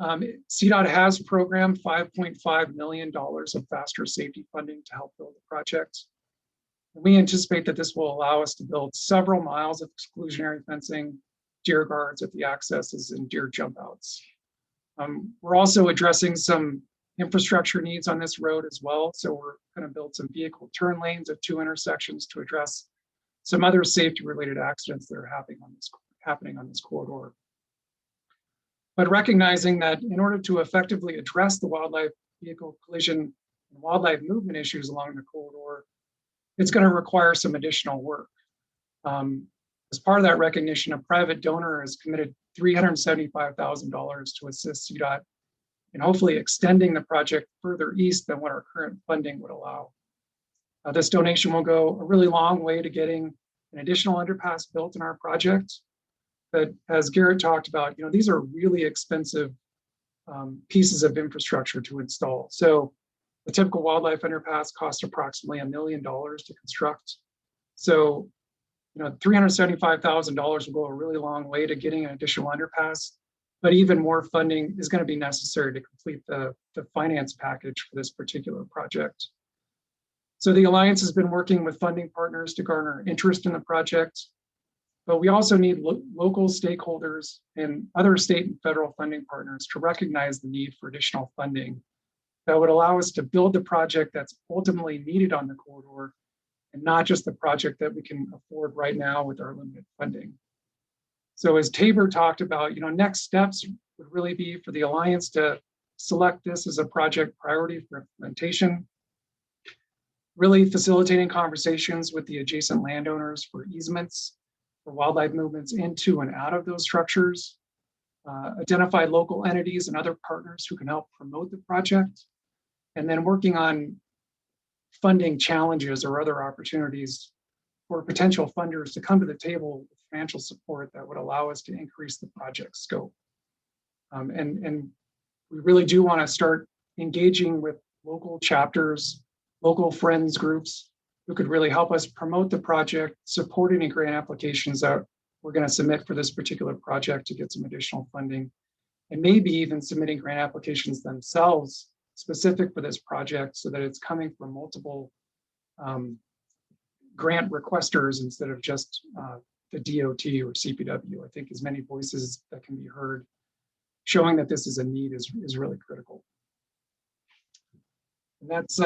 CDOT has programmed $5.5 million of faster safety funding to help build the project. We anticipate that this will allow us to build several miles of exclusionary fencing, deer guards at the accesses, and deer jump outs. We're also addressing some infrastructure needs on this road as well. So we're going to build some vehicle turn lanes at 2 intersections to address some other safety related accidents that are happening on this corridor. But recognizing that in order to effectively address the wildlife vehicle collision and wildlife movement issues along the corridor, it's going to require some additional work. As part of that recognition, a private donor has committed $375,000 to assist CDOT in hopefully extending the project further east than what our current funding would allow. This donation will go a really long way to getting an additional underpass built in our project. But as Garrett talked about, these are really expensive pieces of infrastructure to install. So the typical wildlife underpass costs approximately $1 million to construct. So, $375,000 will go a really long way to getting an additional underpass, but even more funding is going to be necessary to complete the finance package for this particular project. So the Alliance has been working with funding partners to garner interest in the project. But we also need local stakeholders and other state and federal funding partners to recognize the need for additional funding that would allow us to build the project that's ultimately needed on the corridor, and not just the project that we can afford right now with our limited funding. So as Tabor talked about, next steps would really be for the Alliance to select this as a project priority for implementation, really facilitating conversations with the adjacent landowners for easements for wildlife movements into and out of those structures, identify local entities and other partners who can help promote the project, and then working on funding challenges or other opportunities for potential funders to come to the table with financial support that would allow us to increase the project scope. And we really do want to start engaging with local chapters, local friends groups who could really help us promote the project, support any grant applications that we're going to submit for this particular project to get some additional funding, and maybe even submitting grant applications themselves specific for this project so that it's coming from multiple grant requesters instead of just the DOT or CPW. I think as many voices that can be heard showing that this is a need is really critical. And that's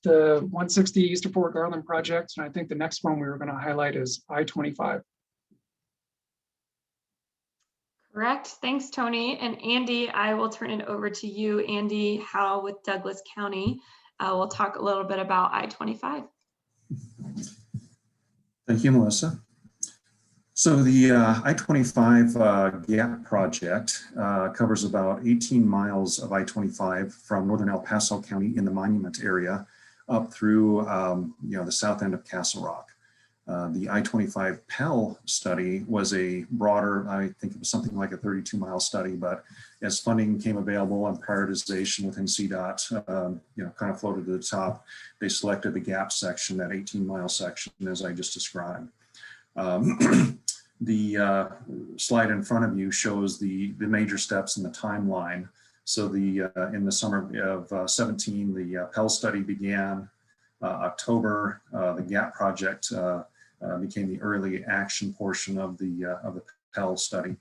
the 160 East of Fort Garland project. And I think the next one we were going to highlight is I-25. Correct. Thanks, Tony. And Andy, I will turn it over to you. Andy Howe with Douglas County. We'll talk a little bit about I-25. Thank you, Melissa. So the I-25 GAP project covers about 18 miles of I-25 from northern El Paso County in the Monument area up through the south end of Castle Rock. The I-25 Pell study was a broader, I think it was something like a 32-mile study, but as funding came available and prioritization within CDOT, kind of floated to the top, they selected the GAP section, that 18-mile section, as I just described. The slide in front of you shows the major steps in the timeline. So in the summer of 17, the Pell study began. October, the GAP project became the early action portion of the Pell study.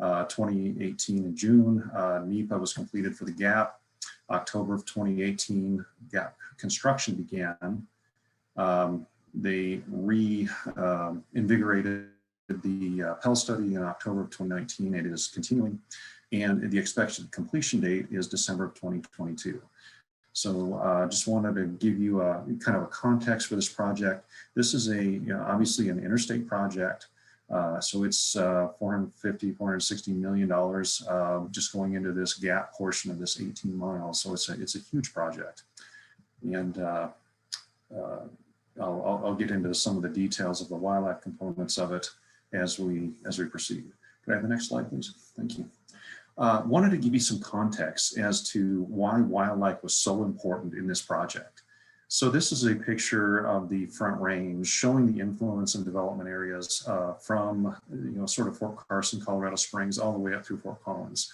2018 in June, NEPA was completed for the GAP. October of 2018, GAP construction began. They reinvigorated the Pell study in October of 2019. It is continuing, and the expected completion date is December of 2022. So just wanted to give you a kind of a context for this project. This is obviously an interstate project. So it's $460 million just going into this GAP portion of this 18 miles. So it's a huge project. And I'll get into some of the details of the wildlife components of it as we proceed. Could I have the next slide, please? Thank you. Wanted to give you some context as to why wildlife was so important in this project. So this is a picture of the Front Range showing the influence and development areas from sort of Fort Carson, Colorado Springs, all the way up through Fort Collins.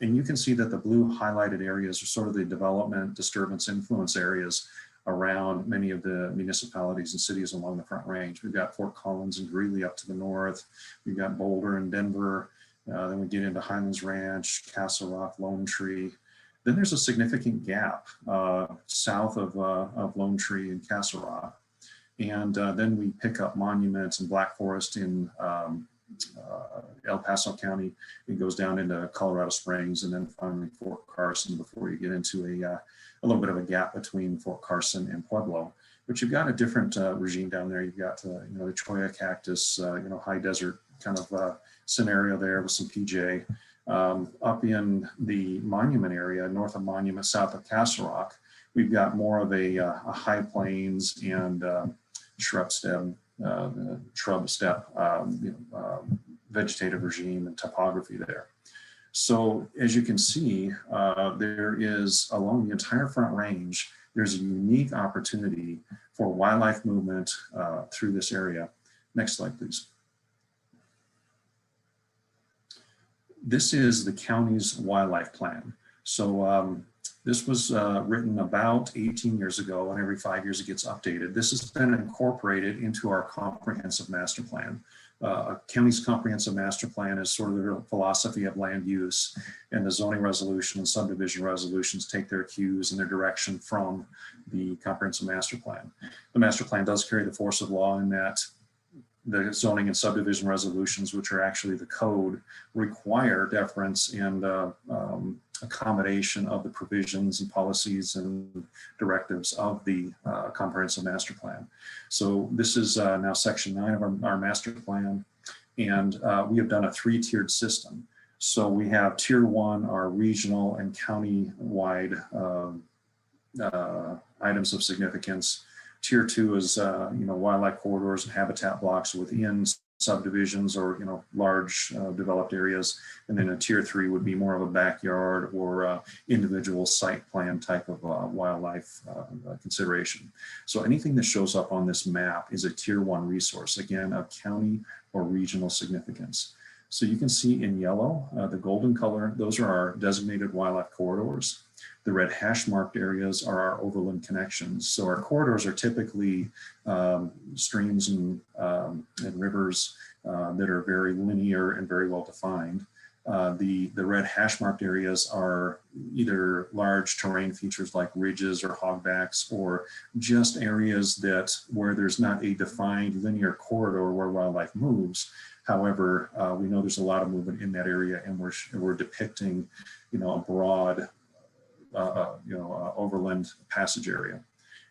And you can see that the blue highlighted areas are sort of the development, disturbance, influence areas around many of the municipalities and cities along the Front Range. We've got Fort Collins and Greeley up to the north. We've got Boulder and Denver. Then we get into Highlands Ranch, Castle Rock, Lone Tree. Then there's a significant gap south of Lone Tree and Castle Rock. And then we pick up Monument and Black Forest in El Paso County. It goes down into Colorado Springs and then finally Fort Carson before you get into a little bit of a gap between Fort Carson and Pueblo. But you've got a different regime down there. You've got the Cholla cactus, high desert kind of scenario there with some PJ. Up in the Monument area, north of Monument, south of Castle Rock, we've got more of a high plains and shrub steppe vegetative regime and topography there. So as you can see, there is along the entire Front Range, there's a unique opportunity for wildlife movement through this area. Next slide, please. This is the county's wildlife plan. So this was written about 18 years ago, and every 5 years it gets updated. This has been incorporated into our comprehensive master plan. A county's comprehensive master plan is sort of the philosophy of land use, and the zoning resolution and subdivision resolutions take their cues and their direction from the comprehensive master plan. The master plan does carry the force of law in that the zoning and subdivision resolutions, which are actually the code, require deference and accommodation of the provisions and policies and directives of the comprehensive master plan. So this is now section 9 of our master plan. And we have done a 3-tiered system. So we have tier 1 are regional and county-wide items of significance. Tier 2 is wildlife corridors and habitat blocks within subdivisions or large developed areas. And then a tier 3 would be more of a backyard or individual site plan type of wildlife consideration. So anything that shows up on this map is a tier 1 resource, again, of county or regional significance. So you can see in yellow, the golden color, those are our designated wildlife corridors. The red hash marked areas are our overland connections. So our corridors are typically streams and rivers that are very linear and very well defined. The red hash marked areas are either large terrain features like ridges or hogbacks, or just areas that where there's not a defined linear corridor where wildlife moves. However, we know there's a lot of movement in that area, and we're depicting, a broad, overland passage area.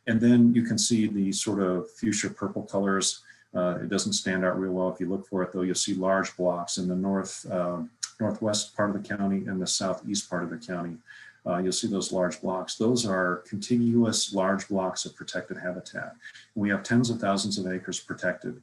And then you can see the sort of fuchsia purple colors. It doesn't stand out real well. If you look for it, though, you'll see large blocks in the northwest part of the county and the southeast part of the county. You'll see those large blocks. Those are contiguous large blocks of protected habitat. We have tens of thousands of acres protected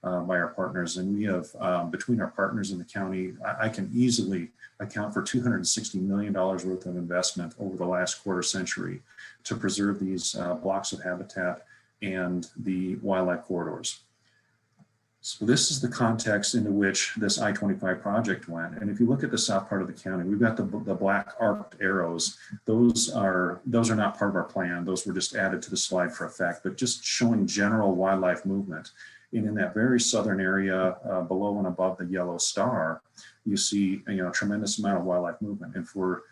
by our partners, and we have between our partners in the county, I can easily account for $260 million worth of investment over the last quarter century to preserve these blocks of habitat and the wildlife corridors. So this is the context into which this I-25 project went. And if you look at the south part of the county, we've got the black arced arrows. Those are not part of our plan. Those were just added to the slide for effect, but just showing general wildlife movement. And in that very southern area below and above the yellow star, you see a tremendous amount of wildlife movement. And for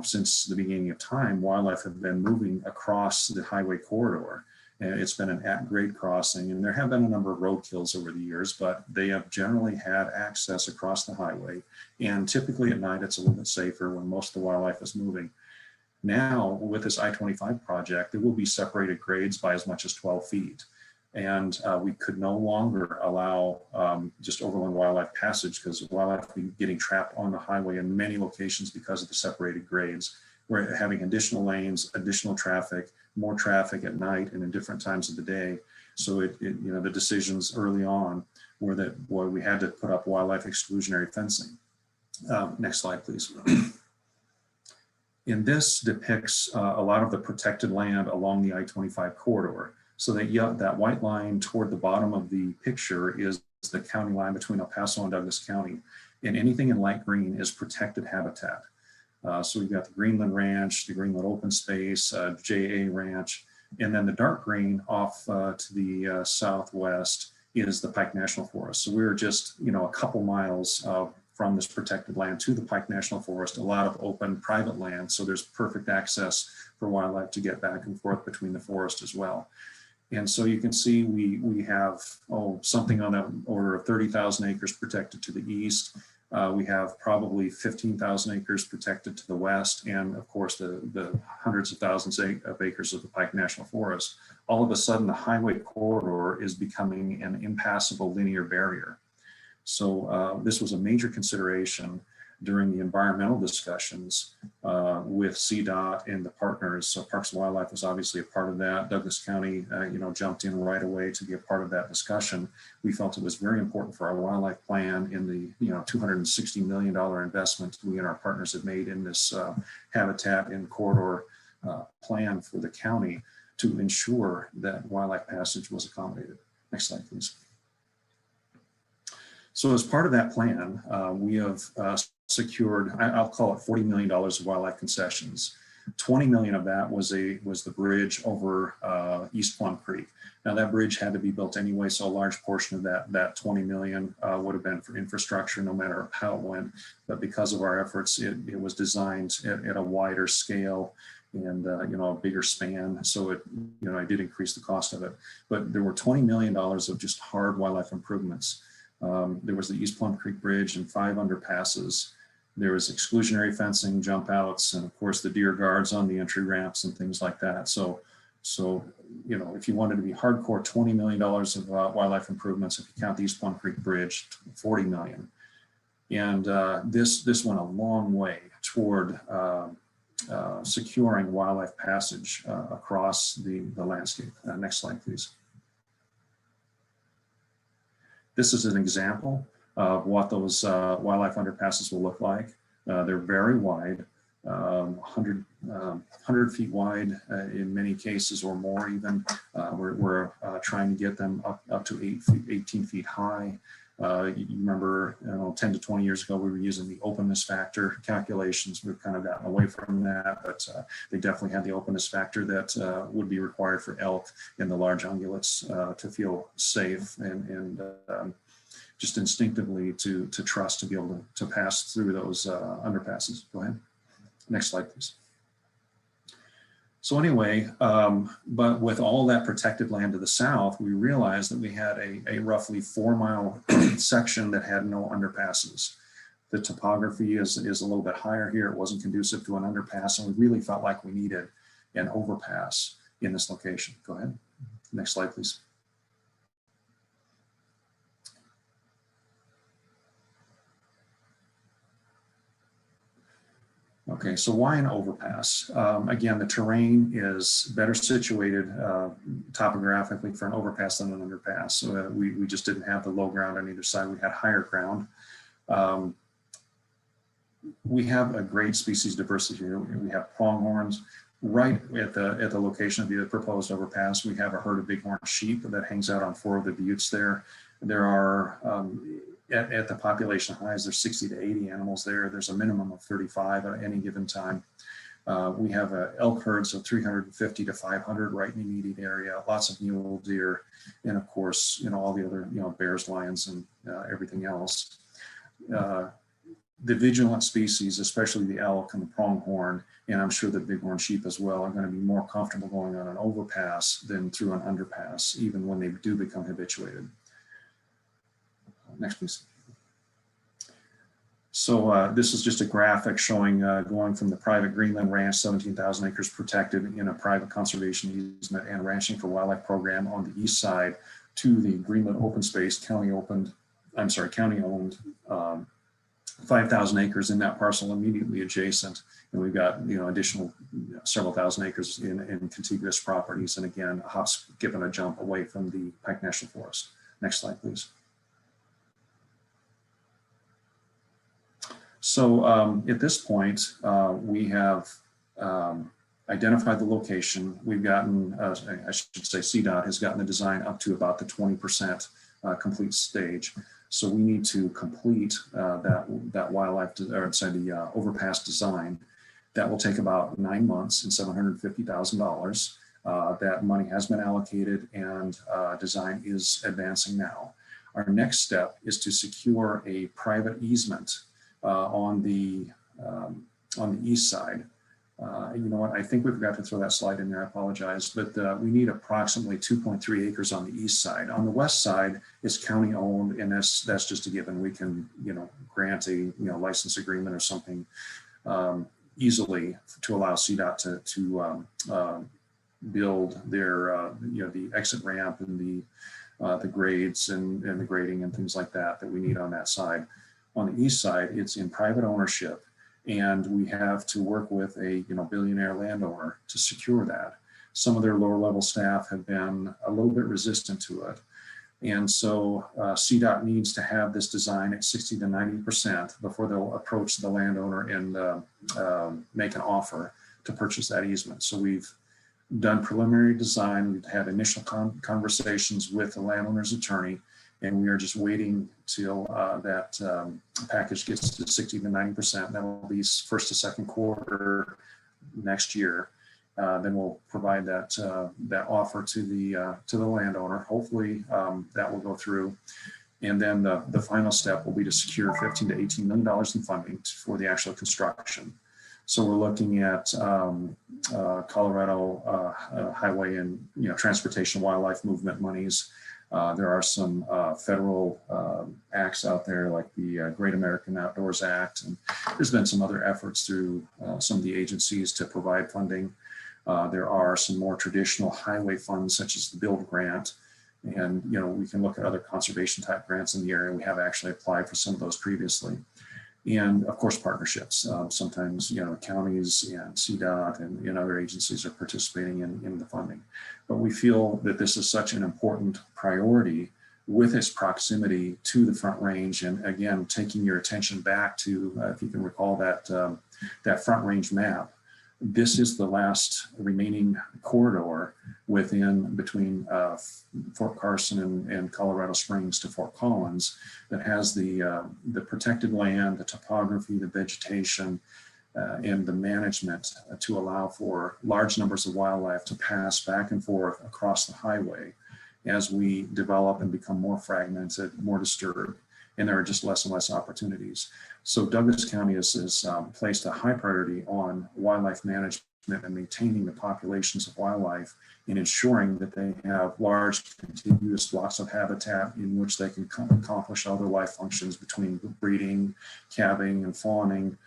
since the beginning of time, wildlife have been moving across the highway corridor. And it's been an at-grade crossing, and there have been a number of road kills over the years, but they have generally had access across the highway. And typically at night, it's a little bit safer when most of the wildlife is moving. Now, with this I-25 project, there will be separated grades by as much as 12 feet. And we could no longer allow just overland wildlife passage because wildlife will be getting trapped on the highway in many locations because of the separated grades. We're having additional lanes, additional traffic, more traffic at night and in different times of the day. So the decisions early on were that we had to put up wildlife exclusionary fencing. Next slide, please. And this depicts a lot of the protected land along the I-25 corridor. So that white line toward the bottom of the picture is the county line between El Paso and Douglas County. And anything in light green is protected habitat. So we've got the Greenland Ranch, the Greenland Open Space, JA Ranch, and then the dark green off to the southwest is the Pike National Forest. So we're just, a couple miles from this protected land to the Pike National Forest, a lot of open private land. So there's perfect access for wildlife to get back and forth between the forest as well. And so you can see we have something on the order of 30,000 acres protected to the east. We have probably 15,000 acres protected to the west, and of course the hundreds of thousands of acres of the Pike National Forest. All of a sudden, the highway corridor is becoming an impassable linear barrier. So this was a major consideration during the environmental discussions with CDOT and the partners. So Parks and Wildlife was obviously a part of that. Douglas County, jumped in right away to be a part of that discussion. We felt it was very important for our wildlife plan in the $260 million investment we and our partners have made in this habitat and corridor plan for the county to ensure that wildlife passage was accommodated. Next slide, please. So as part of that plan, we have secured, I'll call it $40 million of wildlife concessions. 20 million of that was the bridge over East Plum Creek. Now that bridge had to be built anyway, so a large portion of that 20 million would have been for infrastructure, no matter how it went. But because of our efforts, it was designed at a wider scale and a bigger span. So it did increase the cost of it. But there were $20 million of just hard wildlife improvements. There was the East Plum Creek Bridge and 5 underpasses. There was exclusionary fencing, jump outs, and of course the deer guards on the entry ramps and things like that. So So, you know, if you wanted to be hardcore, $20 million of wildlife improvements, if you count the East Plum Creek Bridge, 40 million. And this went a long way toward securing wildlife passage across the landscape. Next slide, please. This is an example of what those wildlife underpasses will look like. They're very wide, 100 feet wide in many cases or more even. We're trying to get them up to 18 feet high. You remember, 10 to 20 years ago, we were using the openness factor calculations. We've kind of gotten away from that, but they definitely had the openness factor that would be required for elk and the large ungulates to feel safe and just instinctively to trust to be able to pass through those underpasses. Go ahead. Next slide, please. So anyway, but with all that protected land to the south, we realized that we had a roughly 4-mile section that had no underpasses. The topography is a little bit higher here. It wasn't conducive to an underpass, and we really felt like we needed an overpass in this location. Go ahead. Next slide, please. Okay, so why an overpass? Again, the terrain is better situated topographically for an overpass than an underpass. So we just didn't have the low ground on either side. We had higher ground. We have a great species diversity here. We have pronghorns right at the location of the proposed overpass. We have a herd of bighorn sheep that hangs out on 4 of the buttes there. There are at the population highs, there's 60 to 80 animals there. There's a minimum of 35 at any given time. We have elk herds of 350 to 500 right in the immediate area, lots of mule deer, and of course, all the other, bears, lions, and everything else. The vigilant species, especially the elk and the pronghorn, and I'm sure the bighorn sheep as well, are going to be more comfortable going on an overpass than through an underpass, even when they do become habituated. Next, please. So this is just a graphic showing going from the private Greenland Ranch, 17,000 acres protected in a private conservation easement and ranching for wildlife program on the east side to the Greenland open space, county-owned 5,000 acres in that parcel immediately adjacent. And we've got, additional several thousand acres in contiguous properties. And again, a hop, skip, and a jump away from the Pike National Forest. Next slide, please. So at this point, we have identified the location. We've gotten, I should say CDOT has gotten the design up to about the 20% complete stage. So we need to complete that wildlife, or sorry, the overpass design. That will take about 9 months and $750,000. That money has been allocated and design is advancing now. Our next step is to secure a private easement on the east side. You know what, I think we forgot to throw that slide in there, I apologize, but we need approximately 2.3 acres on the east side. On the west side, it's county owned, and that's just a given. We can, grant a, license agreement or something easily to allow CDOT to build their, the exit ramp and the grades and the grading and things like that we need on that side. On the east side, it's in private ownership, and we have to work with a billionaire landowner to secure that. Some of their lower level staff have been a little bit resistant to it. And so CDOT needs to have this design at 60 to 90% before they'll approach the landowner and make an offer to purchase that easement. So we've done preliminary design, we've had initial conversations with the landowner's attorney, and we are just waiting till that package gets to 60 to 90%. That will be first to second quarter next year. Then we'll provide that offer to the landowner. Hopefully that will go through. And then the final step will be to secure $15 to $18 million in funding for the actual construction. So we're looking at Colorado Highway and Transportation Wildlife Movement monies. There are some federal acts out there like the Great American Outdoors Act, and there's been some other efforts through some of the agencies to provide funding. There are some more traditional highway funds such as the Build Grant. And, we can look at other conservation type grants in the area. We have actually applied for some of those previously. And of course, partnerships. Sometimes, counties and CDOT and other agencies are participating in the funding. But we feel that this is such an important priority with its proximity to the Front Range. And again, taking your attention back to, if you can recall that Front Range map, this is the last remaining corridor between Fort Carson and Colorado Springs to Fort Collins that has the protected land, the topography, the vegetation, and the management to allow for large numbers of wildlife to pass back and forth across the highway as we develop and become more fragmented, more disturbed, and there are just less and less opportunities. So Douglas County has placed a high priority on wildlife management and maintaining the populations of wildlife and ensuring that they have large contiguous blocks of habitat in which they can accomplish other life functions between breeding, calving, and fawning,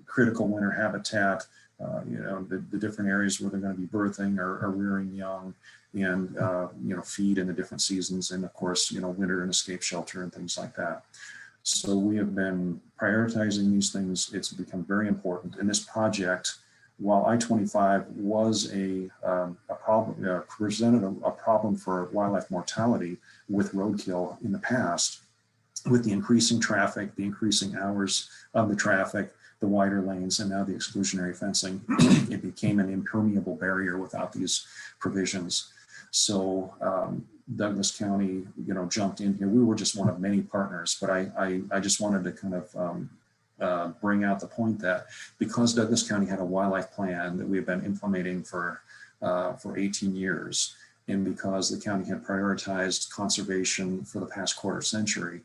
critical winter habitat, the different areas where they're going to be birthing or rearing young, and feed in the different seasons, and of course, winter and escape shelter and things like that. So we have been prioritizing these things. It's become very important. And this project, while I-25 was a problem, presented a problem for wildlife mortality with roadkill in the past, with the increasing traffic, the increasing hours of the traffic, the wider lanes, and now the exclusionary fencing, it became an impermeable barrier without these provisions. So Douglas County, jumped in here. We were just one of many partners, but I just wanted to kind of bring out the point that because Douglas County had a wildlife plan that we've been implementing for 18 years, and because the county had prioritized conservation for the past quarter century,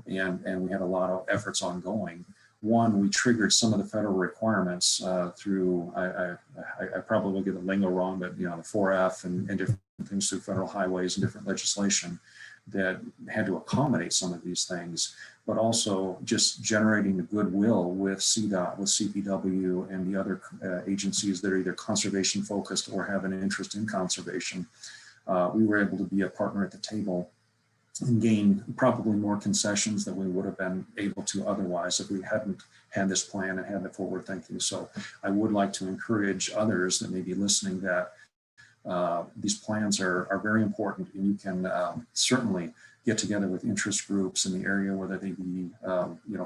and we had a lot of efforts ongoing. One, we triggered some of the federal requirements through, I probably will get the lingo wrong, but the 4F and different things through federal highways and different legislation that had to accommodate some of these things, but also just generating the goodwill with CDOT, with CPW, and the other agencies that are either conservation focused or have an interest in conservation. We were able to be a partner at the table and gain probably more concessions than we would have been able to otherwise if we hadn't had this plan and had the forward thinking. So I would like to encourage others that may be listening that these plans are very important, and you can certainly get together with interest groups in the area, whether they be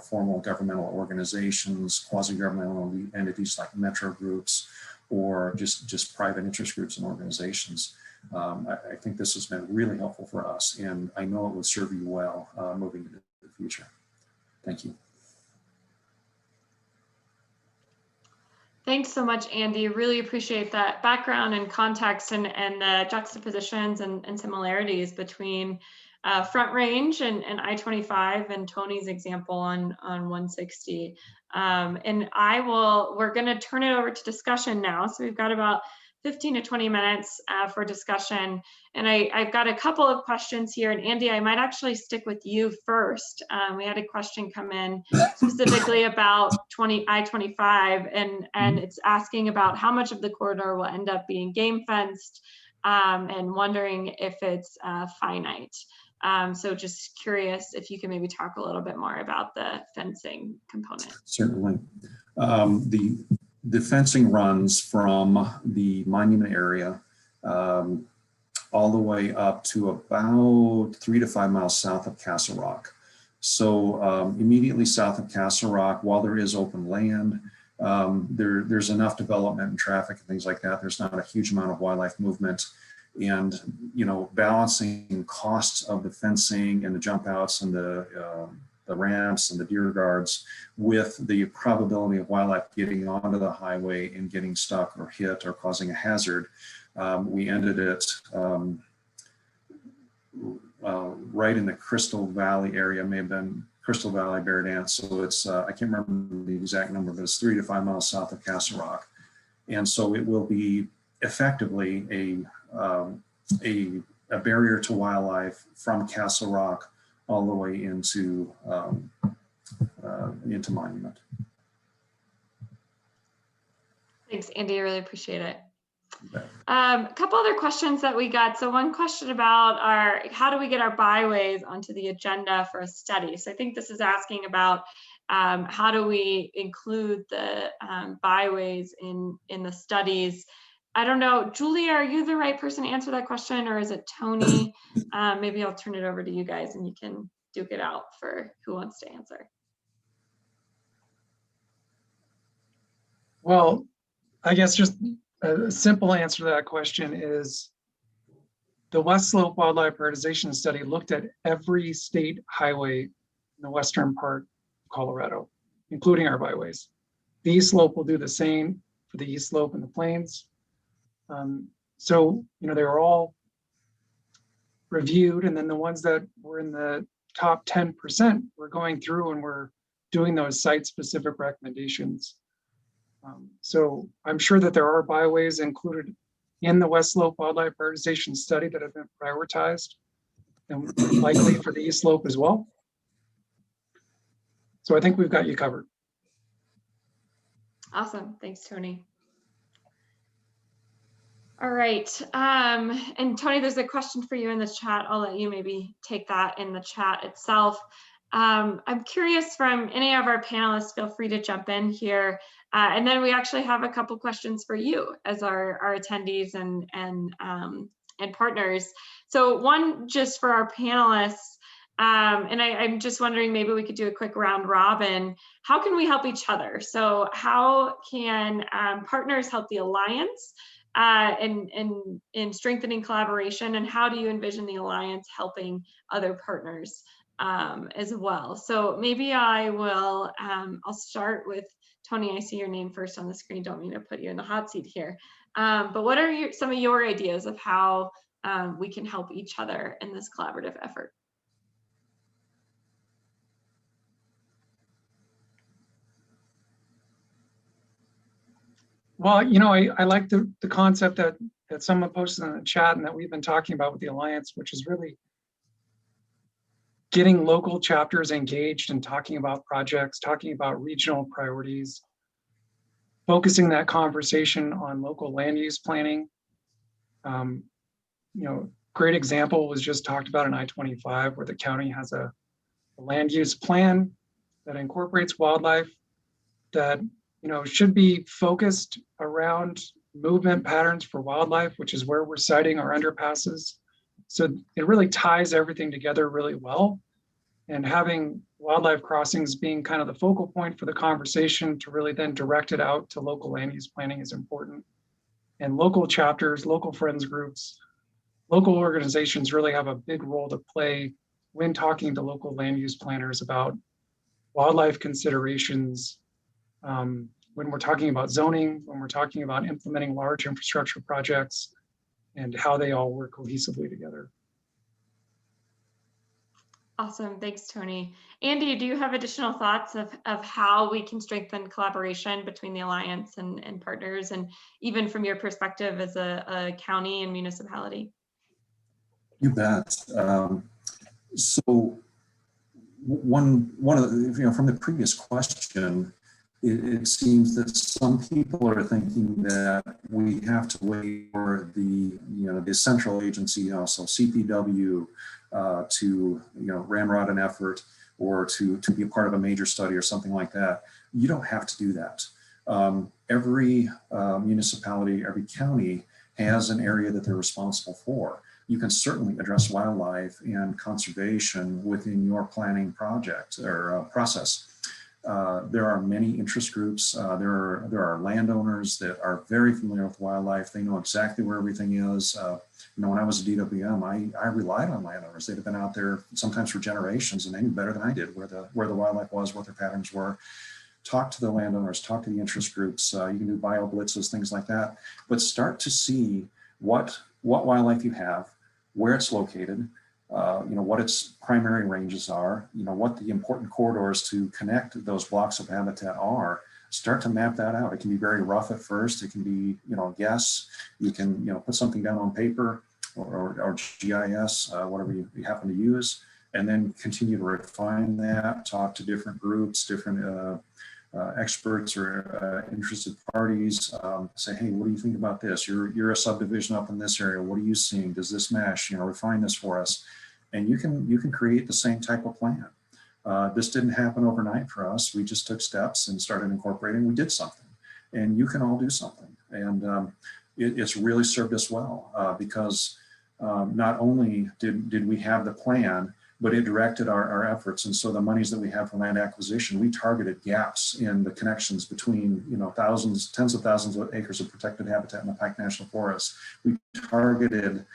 formal governmental organizations, quasi-governmental entities like metro groups, or just private interest groups and organizations. I think this has been really helpful for us, and I know it will serve you well moving into the future. Thank you. Thanks so much, Andy. Really appreciate that background and context and the juxtapositions and similarities between Front Range and I-25 and Tony's example on 160. And we're going to turn it over to discussion now. So we've got about 15 to 20 minutes for discussion. And I've got a couple of questions here. And Andy, I might actually stick with you first. We had a question come in specifically about I-25, and it's asking about how much of the corridor will end up being game fenced, and wondering if it's finite. So just curious if you can maybe talk a little bit more about the fencing component. Certainly. The fencing runs from the monument area all the way up to about 3 to 5 miles south of Castle Rock. So immediately south of Castle Rock, while there is open land, there's enough development and traffic and things like that. There's not a huge amount of wildlife movement. And balancing costs of the fencing and the jump outs and the ramps and the deer guards with the probability of wildlife getting onto the highway and getting stuck or hit or causing a hazard, we ended it right in the Crystal Valley area, may have been Crystal Valley, Bear Dance. So it's, I can't remember the exact number, but it's 3 to 5 miles south of Castle Rock. And so it will be effectively a barrier to wildlife from Castle Rock all the way into Monument. Thanks, Andy. I really appreciate it. Okay. A couple other questions that we got. So one question about how do we get our byways onto the agenda for a study? So I think this is asking about how do we include the byways in the studies? I don't know, Julia, are you the right person to answer that question, or is it Tony? Maybe I'll turn it over to you guys and you can duke it out for who wants to answer. Well, I guess just a simple answer to that question is the West Slope Wildlife Prioritization Study looked at every state highway in the western part of Colorado, including our byways. The East Slope will do the same for the East Slope and the Plains. So, you know, they were all reviewed, and then the ones that were in the top 10%, we're going through and we're doing those site-specific recommendations. So I'm sure that there are byways included in the West Slope Wildlife Prioritization Study that have been prioritized, and likely for the East Slope as well. So I think we've got you covered. Awesome, thanks, Tony. All right, and Tony, there's a question for you in the chat. I'll let you maybe take that in the chat itself. I'm curious, from any of our panelists, feel free to jump in here. And then we actually have a couple questions for you as our attendees and partners. So one just for our panelists, and I'm just wondering, maybe we could do a quick round robin. How can we help each other? So how can partners help the Alliance in strengthening collaboration, and how do you envision the Alliance helping other partners as well? So maybe I will, I'll start with Tony. I see your name first on the screen. Don't mean to put you in the hot seat here. But what are some of your ideas of how we can help each other in this collaborative effort? Well, you know, I like the concept that someone posted in the chat and that we've been talking about with the Alliance, which is really getting local chapters engaged and talking about projects, talking about regional priorities, focusing that conversation on local land use planning. You know, great example was just talked about in I-25, where the county has a land use plan that incorporates wildlife that, you know, should be focused around movement patterns for wildlife, which is where we're siting our underpasses. So it really ties everything together really well. And having wildlife crossings being kind of the focal point for the conversation to really then direct it out to local land use planning is important. And local chapters, local friends groups, local organizations really have a big role to play when talking to local land use planners about wildlife considerations, when we're talking about zoning, when we're talking about implementing large infrastructure projects, and how they all work cohesively together. Awesome, thanks, Tony. Andy, do you have additional thoughts of how we can strengthen collaboration between the Alliance and partners, and even from your perspective as a county and municipality? You bet. So one of the, you know, from the previous question, it seems that some people are thinking that we have to wait for the, you know, the central agency, you know, so CPW, to, you know, ramrod an effort or to be a part of a major study or something like that. You don't have to do that. Every municipality, every county has an area that they're responsible for. You can certainly address wildlife and conservation within your planning project or process. There are many interest groups. There are landowners that are very familiar with wildlife. They know exactly where everything is. You know, when I was a DWM, I relied on landowners. They'd have been out there sometimes for generations, and they knew better than I did where the wildlife was, what their patterns were. Talk to the landowners, talk to the interest groups. You can do bio blitzes, things like that. But start to see what wildlife you have, where it's located, you know, what its primary ranges are, you know, what the important corridors to connect those blocks of habitat are. Start to map that out. It can be very rough at first. It can be, you know, guess. You can, you know, put something down on paper or GIS, whatever you happen to use, and then continue to refine that, talk to different groups, different experts or interested parties, say, hey, what do you think about this? You're a subdivision up in this area. What are you seeing? Does this mesh? Refine this for us. And you can create the same type of plan. This didn't happen overnight for us. We just took steps and started incorporating. We did something, and you can all do something. And it's really served us well because not only did we have the plan, but it directed our efforts. And so the monies that we have for land acquisition, we targeted gaps in the connections between, thousands, tens of thousands of acres of protected habitat in the Pike National Forest. We targeted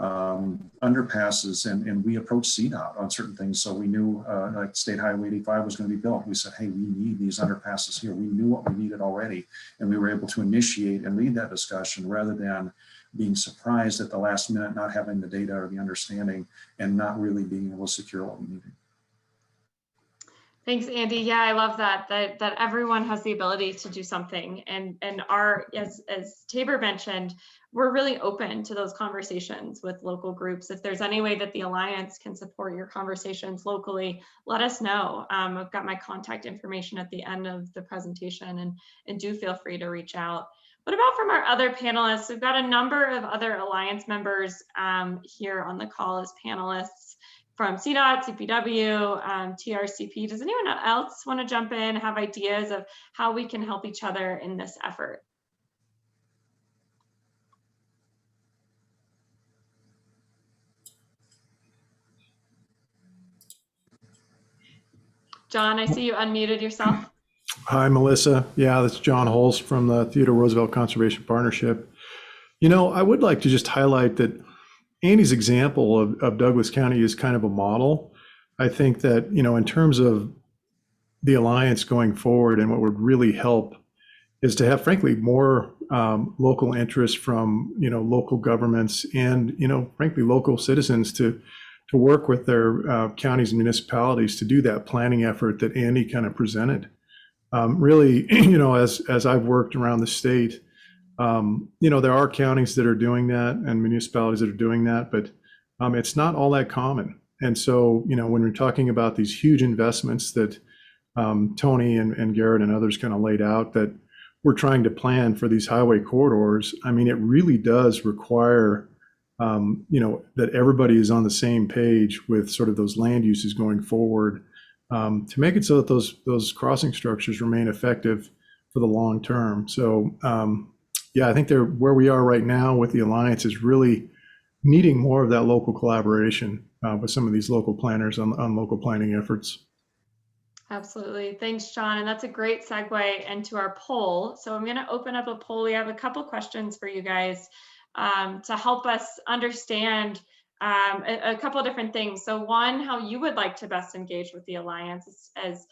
underpasses, and we approached CDOT on certain things. So we knew like State Highway 85 was going to be built. We said, hey, we need these underpasses here. We knew what we needed already. And we were able to initiate and lead that discussion rather than being surprised at the last minute, not having the data or the understanding and not really being able to secure what we needed. Thanks, Andy. Yeah, I love that everyone has the ability to do something. And as Tabor mentioned, we're really open to those conversations with local groups. If there's any way that the Alliance can support your conversations locally, let us know. I've got my contact information at the end of the presentation, and do feel free to reach out. What about from our other panelists? We've got a number of other Alliance members here on the call as panelists from CDOT, CPW, TRCP. Does anyone else want to jump in, have ideas of how we can help each other in this effort? John, I see you unmuted yourself. Hi, Melissa. Yeah, that's John Holst from the Theodore Roosevelt Conservation Partnership. I would like to just highlight that Andy's example of Douglas County is kind of a model. I think that, in terms of the Alliance going forward, and what would really help is to have, frankly, more local interest from, local governments and, frankly, local citizens to work with their counties and municipalities to do that planning effort that Andy kind of presented. Really, as I've worked around the state, there are counties that are doing that and municipalities that are doing that, but it's not all that common. And so, when we're talking about these huge investments that Tony and Garrett and others kind of laid out that we're trying to plan for these highway corridors, I mean, it really does require, that everybody is on the same page with sort of those land uses going forward. To make it so that those crossing structures remain effective for the long term. So yeah, I think where we are right now with the Alliance is really needing more of that local collaboration with some of these local planners on local planning efforts. Absolutely. Thanks, John. And that's a great segue into our poll. So I'm going to open up a poll. We have a couple questions for you guys to help us understand a couple of different things. So one, how you would like to best engage with the Alliance, as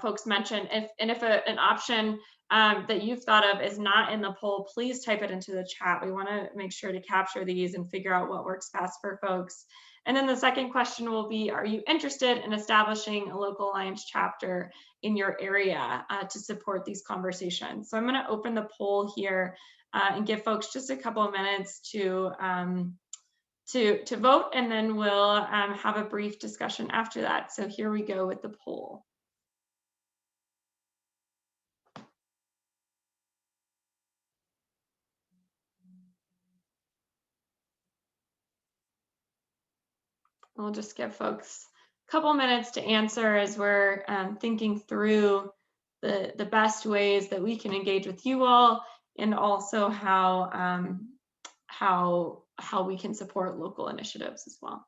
folks mentioned. If an option that you've thought of is not in the poll, please type it into the chat. We want to make sure to capture these and figure out what works best for folks. And then the second question will be, are you interested in establishing a local Alliance chapter in your area to support these conversations? So I'm going to open the poll here and give folks just a couple of minutes to vote, and then we'll have a brief discussion after that. So here we go with the poll. We'll just give folks a couple minutes to answer as we're thinking through the best ways that we can engage with you all, and also how we can support local initiatives as well.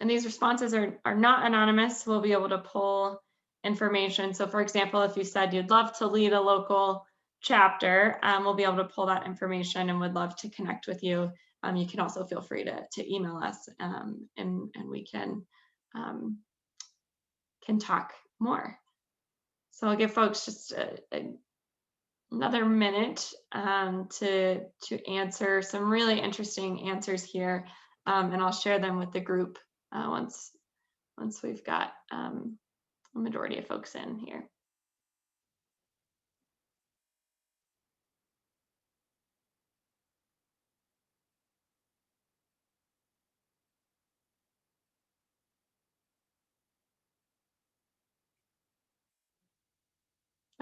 And these responses are not anonymous. We'll be able to pull information. So for example, if you said you'd love to lead a local chapter, we'll be able to pull that information and would love to connect with you. You can also feel free to email us and we can talk more. So I'll give folks just another minute to answer some really interesting answers here, and I'll share them with the group once we've got a majority of folks in here.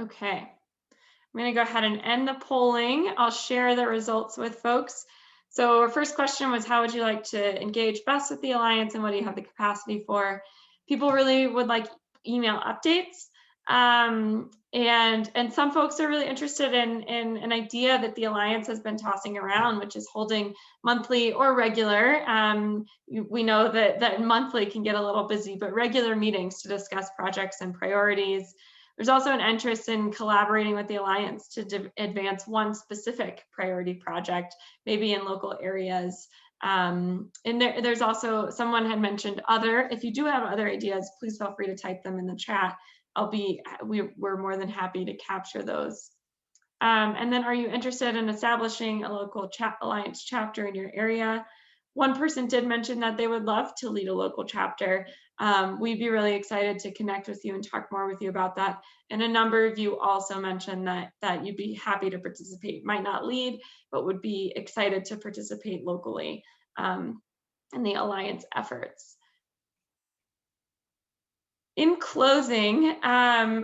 Okay, I'm going to go ahead and end the polling. I'll share the results with folks. So our first question was, how would you like to engage best with the Alliance, and what do you have the capacity for? People really would like email updates. And some folks are really interested in an idea that the Alliance has been tossing around, which is holding monthly or regular. We know that monthly can get a little busy, but regular meetings to discuss projects and priorities. There's also an interest in collaborating with the Alliance to advance one specific priority project, maybe in local areas. And there's also, someone had mentioned other. If you do have other ideas, please feel free to type them in the chat. We're more than happy to capture those. And then, are you interested in establishing a local Alliance chapter in your area? One person did mention that they would love to lead a local chapter. We'd be really excited to connect with you and talk more with you about that. And a number of you also mentioned that you'd be happy to participate, might not lead, but would be excited to participate locally in the Alliance efforts. In closing,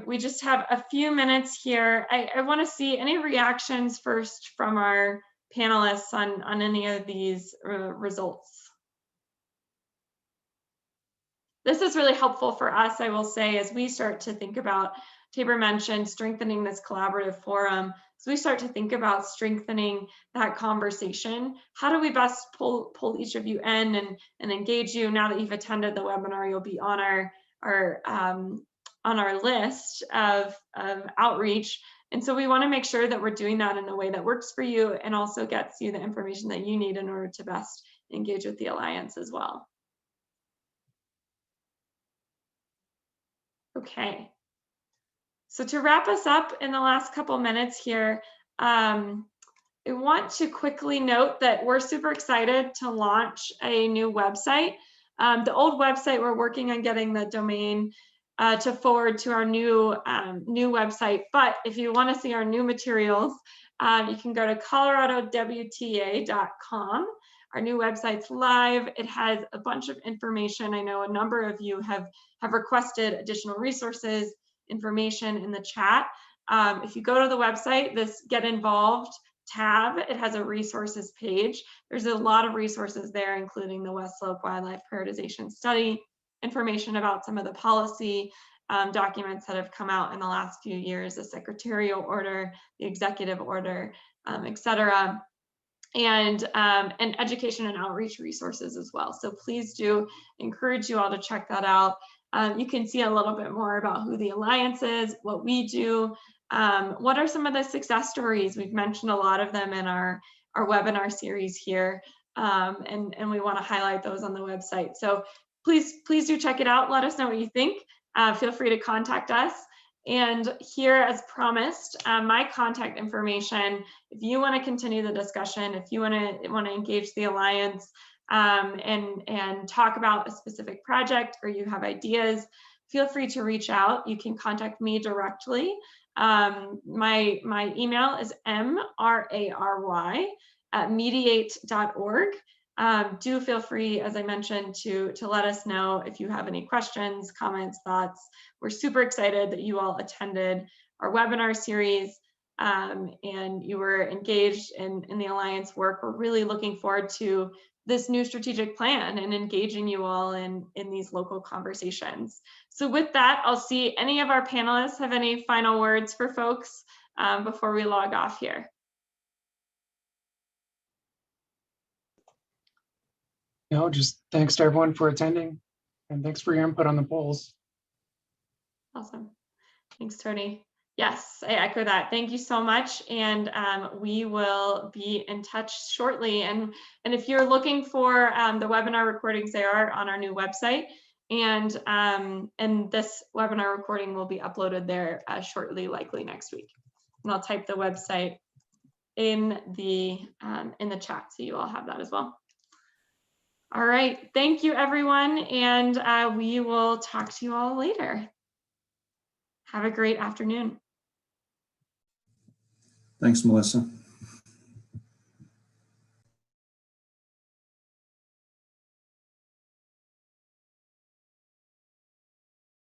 we just have a few minutes here. I want to see any reactions first from our panelists on any of these results. This is really helpful for us, I will say, as we start to think about, Tabor mentioned strengthening this collaborative forum. So we start to think about strengthening that conversation. How do we best pull each of you in and engage you? Now that you've attended the webinar, you'll be on our list of outreach. And so we want to make sure that we're doing that in a way that works for you and also gets you the information that you need in order to best engage with the Alliance as well. Okay. So to wrap us up in the last couple minutes here, I want to quickly note that we're super excited to launch a new website. The old website, we're working on getting the domain to forward to our new website. But if you want to see our new materials, you can go to coloradowta.com. Our new website's live. It has a bunch of information. I know a number of you have requested additional resources, information in the chat. If you go to the website, this Get Involved tab, it has a resources page. There's a lot of resources there, including the West Slope Wildlife Prioritization Study, information about some of the policy documents that have come out in the last few years, the secretarial order, the executive order, et cetera, and education and outreach resources as well. So please do encourage you all to check that out. You can see a little bit more about who the Alliance is, what we do, what are some of the success stories. We've mentioned a lot of them in our webinar series here, and we want to highlight those on the website. So please do check it out. Let us know what you think. Feel free to contact us. And here, as promised, my contact information, if you want to continue the discussion, if you want to engage the Alliance and talk about a specific project, or you have ideas, feel free to reach out. You can contact me directly. My email is mrary@mediate.org. Do feel free, as I mentioned, to let us know if you have any questions, comments, thoughts. We're super excited that you all attended our webinar series and you were engaged in the Alliance work. We're really looking forward to this new strategic plan and engaging you all in these local conversations. So with that, I'll see any of our panelists have any final words for folks before we log off here. No, just thanks to everyone for attending, and thanks for your input on the polls. Awesome. Thanks, Tony. Yes, I echo that. Thank you so much. And we will be in touch shortly. And if you're looking for the webinar recordings, they are on our new website. And this webinar recording will be uploaded there shortly, likely next week. And I'll type the website in the chat so you all have that as well. All right, thank you everyone, and we will talk to you all later. Have a great afternoon. Thanks, Melissa.